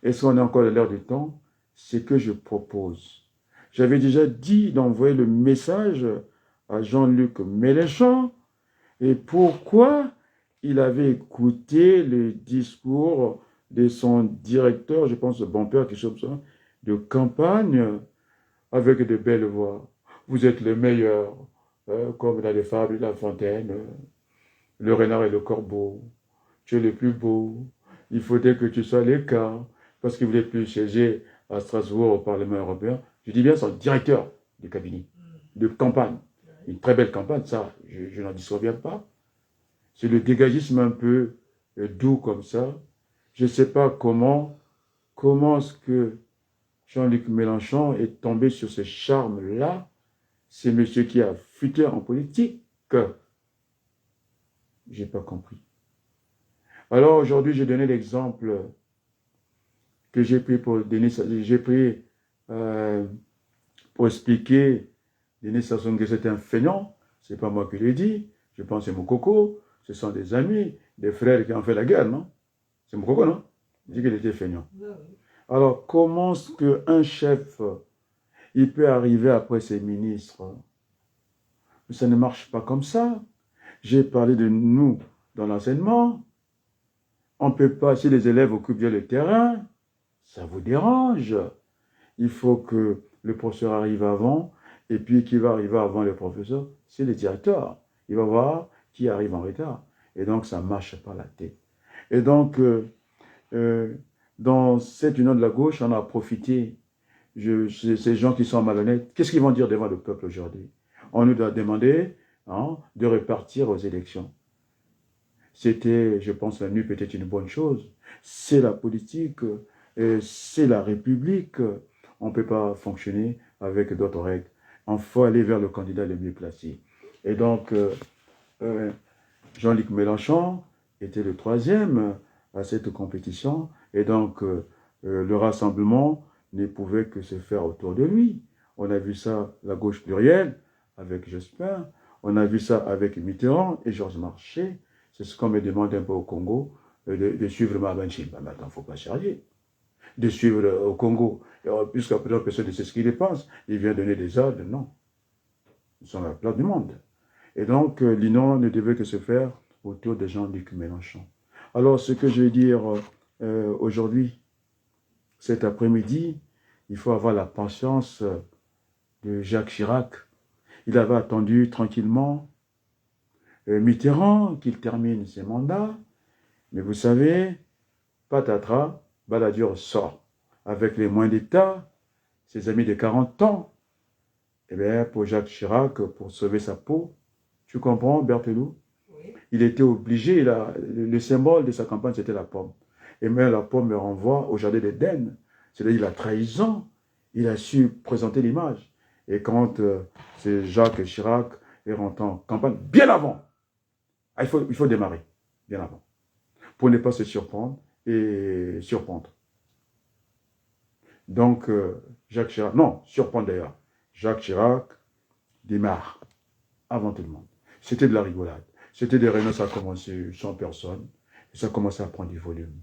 Est-ce qu'on est encore à l'heure du temps? C'est que je propose. J'avais déjà dit d'envoyer le message à Jean-Luc Mélenchon et pourquoi il avait écouté le discours de son directeur, je pense, bon père, quelque chose comme ça, de campagne, avec de belles voix. Vous êtes le meilleur, comme dans les fables de La Fontaine, le renard et le corbeau. Tu es le plus beau. Il faudrait que tu sois l'écart, parce qu'il ne voulait plus siéger à Strasbourg au Parlement européen. Je dis bien son directeur du cabinet, de campagne. Une très belle campagne, ça, je n'en disconviens pas. C'est le dégagisme un peu doux comme ça. Je ne sais pas comment est-ce que Jean-Luc Mélenchon est tombé sur ce charme-là. C'est monsieur qui a fuité en politique. J'ai pas compris. Alors aujourd'hui, j'ai donné l'exemple que j'ai pris pour donner, j'ai pris pour expliquer Denis Sassou Nguesso c'est un feignant. C'est pas moi qui l'ai dit. Je pense que c'est mon coco. Ce sont des amis, des frères qui ont fait la guerre, non? C'est mon coco, non? Il dit qu'il était feignant. Alors, comment est-ce qu'un chef, il peut arriver après ses ministres? Ça ne marche pas comme ça. J'ai parlé de nous dans l'enseignement. On ne peut pas, si les élèves occupent bien le terrain, ça vous dérange. Il faut que le professeur arrive avant, et puis qui va arriver avant le professeur, c'est le directeur. Il va voir qui arrive en retard. Et donc, ça marche par la tête. Et donc, dans cette union de la gauche, on a profité. Ces gens qui sont malhonnêtes, qu'est-ce qu'ils vont dire devant le peuple aujourd'hui? On nous a demandé de repartir aux élections. C'était, je pense, la nuit peut-être une bonne chose. C'est la politique, c'est la République. On ne peut pas fonctionner avec d'autres règles. Il faut aller vers le candidat le mieux placé. Et donc, Jean-Luc Mélenchon était le troisième à cette compétition. Et donc, le rassemblement ne pouvait que se faire autour de lui. On a vu ça, la gauche plurielle, avec Jospin. On a vu ça avec Mitterrand et Georges Marchais. C'est ce qu'on me demande un peu au Congo, de suivre Mabanchi. Ben, attends, il ne faut pas charger. De suivre au Congo. Puisqu'à présent, personne ne sait ce qu'il pense. Il vient donner des ordres. Non. Ils sont à la place du monde. Et donc, l'union ne devait que se faire autour de Jean-Luc Mélenchon. Alors, ce que je veux dire aujourd'hui, cet après-midi, il faut avoir la patience de Jacques Chirac. Il avait attendu tranquillement Mitterrand qu'il termine ses mandats. Mais vous savez, patatras, Balladur sort avec les moyens d'État, ses amis de 40 ans. Eh bien, pour Jacques Chirac, pour sauver sa peau, tu comprends, Berthelot? Oui. Il était obligé, le symbole de sa campagne, c'était la pomme. Et même la pomme me renvoie au jardin d'Éden. C'est-à-dire la trahison. Il a su présenter l'image. Et quand c'est Jacques Chirac est rentré en campagne, bien avant, il faut démarrer, bien avant, pour ne pas se surprendre et surprendre. Donc, Jacques Chirac, non, surprendre d'ailleurs, Jacques Chirac démarre avant tout le monde. C'était de la rigolade. C'était des réunions, ça a commencé 100 personnes, et ça a commencé à prendre du volume.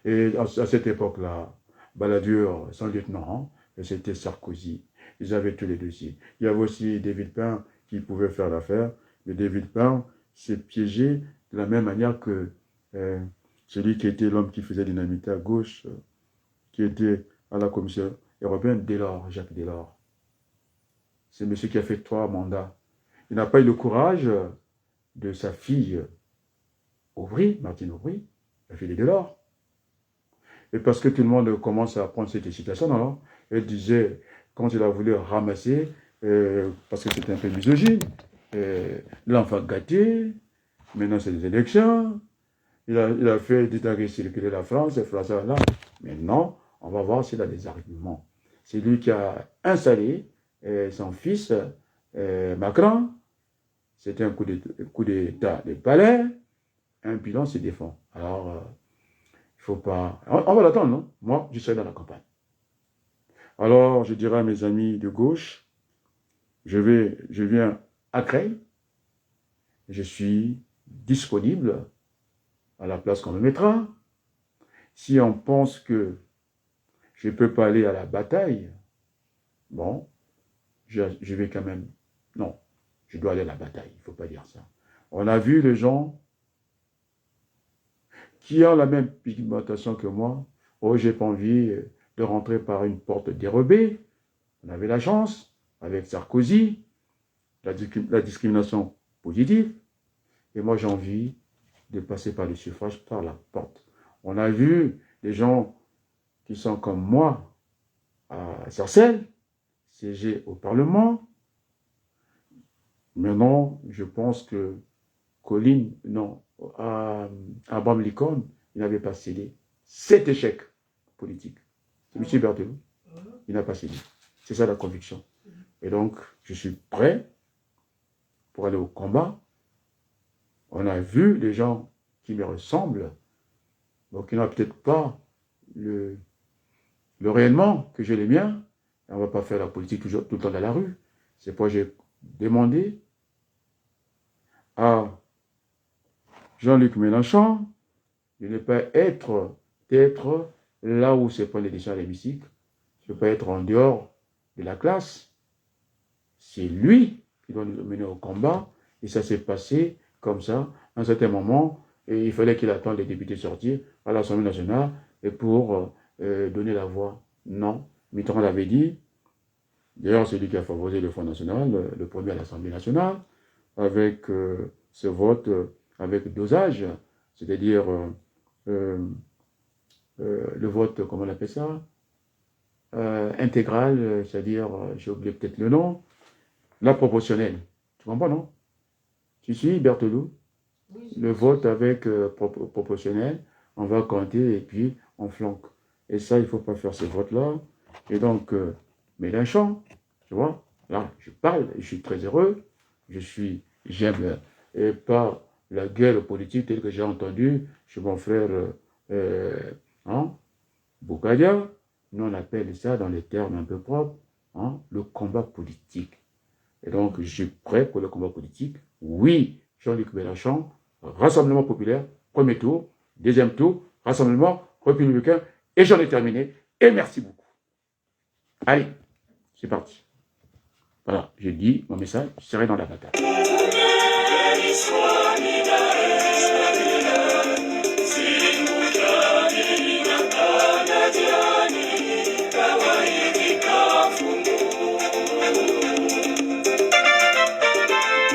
Et à cette époque-là, Balladur, son lieutenant, c'était Sarkozy. Ils avaient tous les dossiers. Il y avait aussi David Pin qui pouvait faire l'affaire, mais David Pin s'est piégé de la même manière que celui qui était l'homme qui faisait dynamiter à gauche, qui était à la Commission européenne, Delors, Jacques Delors. C'est monsieur qui a fait 3 mandats. Il n'a pas eu le courage de sa fille Aubry, Martine Aubry, la fille de Delors. Et parce que tout le monde commence à prendre cette citation, alors, elle disait, quand il a voulu ramasser, parce que c'était un peu misogyne, l'enfant gâté, maintenant c'est des élections, il a fait circuler la France, et François là. Maintenant, on va voir s'il a des arguments. C'est lui qui a installé son fils, Macron. C'était un coup d'état de palais. Un bilan se défend. Alors, il ne faut pas... On va l'attendre, non? Moi, je serai dans la campagne. Alors, je dirai à mes amis de gauche, je viens à Creil, je suis disponible à la place qu'on me mettra. Si on pense que je ne peux pas aller à la bataille, bon, je vais quand même... Non, je dois aller à la bataille. Il ne faut pas dire ça. On a vu les gens qui ont la même pigmentation que moi. Oh, j'ai pas envie de rentrer par une porte dérobée. On avait la chance, avec Sarkozy, la discrimination positive. Et moi, j'ai envie de passer par le suffrage, par la porte. On a vu des gens qui sont comme moi à Sarcelles, siéger au Parlement. Maintenant, je pense que Colline, non, Abraham Lincoln, il n'avait pas cédé. Cet échec politique. C'est M. Berthelot, il n'a pas cédé. C'est ça la conviction. Et donc, je suis prêt pour aller au combat. On a vu les gens qui me ressemblent, donc ils n'ont peut-être pas le rayonnement que j'ai les miens. On ne va pas faire la politique tout le temps dans la rue. C'est pourquoi j'ai demandé à Jean-Luc Mélenchon de ne pas être là où se prend les décisions à l'hémicycle, de ne pas être en dehors de la classe. C'est lui qui doit nous mener au combat. Et ça s'est passé comme ça, à un certain moment, et il fallait qu'il attende les députés sortir à l'Assemblée nationale et pour donner la voix. Non. Mitterrand l'avait dit. D'ailleurs, c'est lui qui a favorisé le Front National, le premier à l'Assemblée nationale, avec ce vote avec dosage, c'est-à-dire le vote, comment on appelle ça, intégral, c'est-à-dire, j'ai oublié peut-être le nom, la proportionnelle. Tu comprends, non? Tu suis, Berthelot? Oui, le vote avec proportionnel, on va compter et puis on flanque. Et ça, il ne faut pas faire ce vote-là. Et donc, Mélenchon, tu vois, là, je parle, je suis très heureux, j'aime pas la guerre politique telle que j'ai entendue chez mon frère Bougadia. Nous, on appelle ça, dans les termes un peu propres, le combat politique. Et donc, je suis prêt pour le combat politique. Oui, Jean-Luc Mélenchon, Rassemblement populaire, premier tour, deuxième tour, Rassemblement républicain, et j'en ai terminé. Et merci beaucoup. Allez, c'est parti. Voilà, j'ai dit mon message, je serai dans la bataille.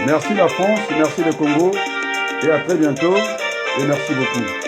Merci la France, merci le Congo, et à très bientôt, et merci beaucoup.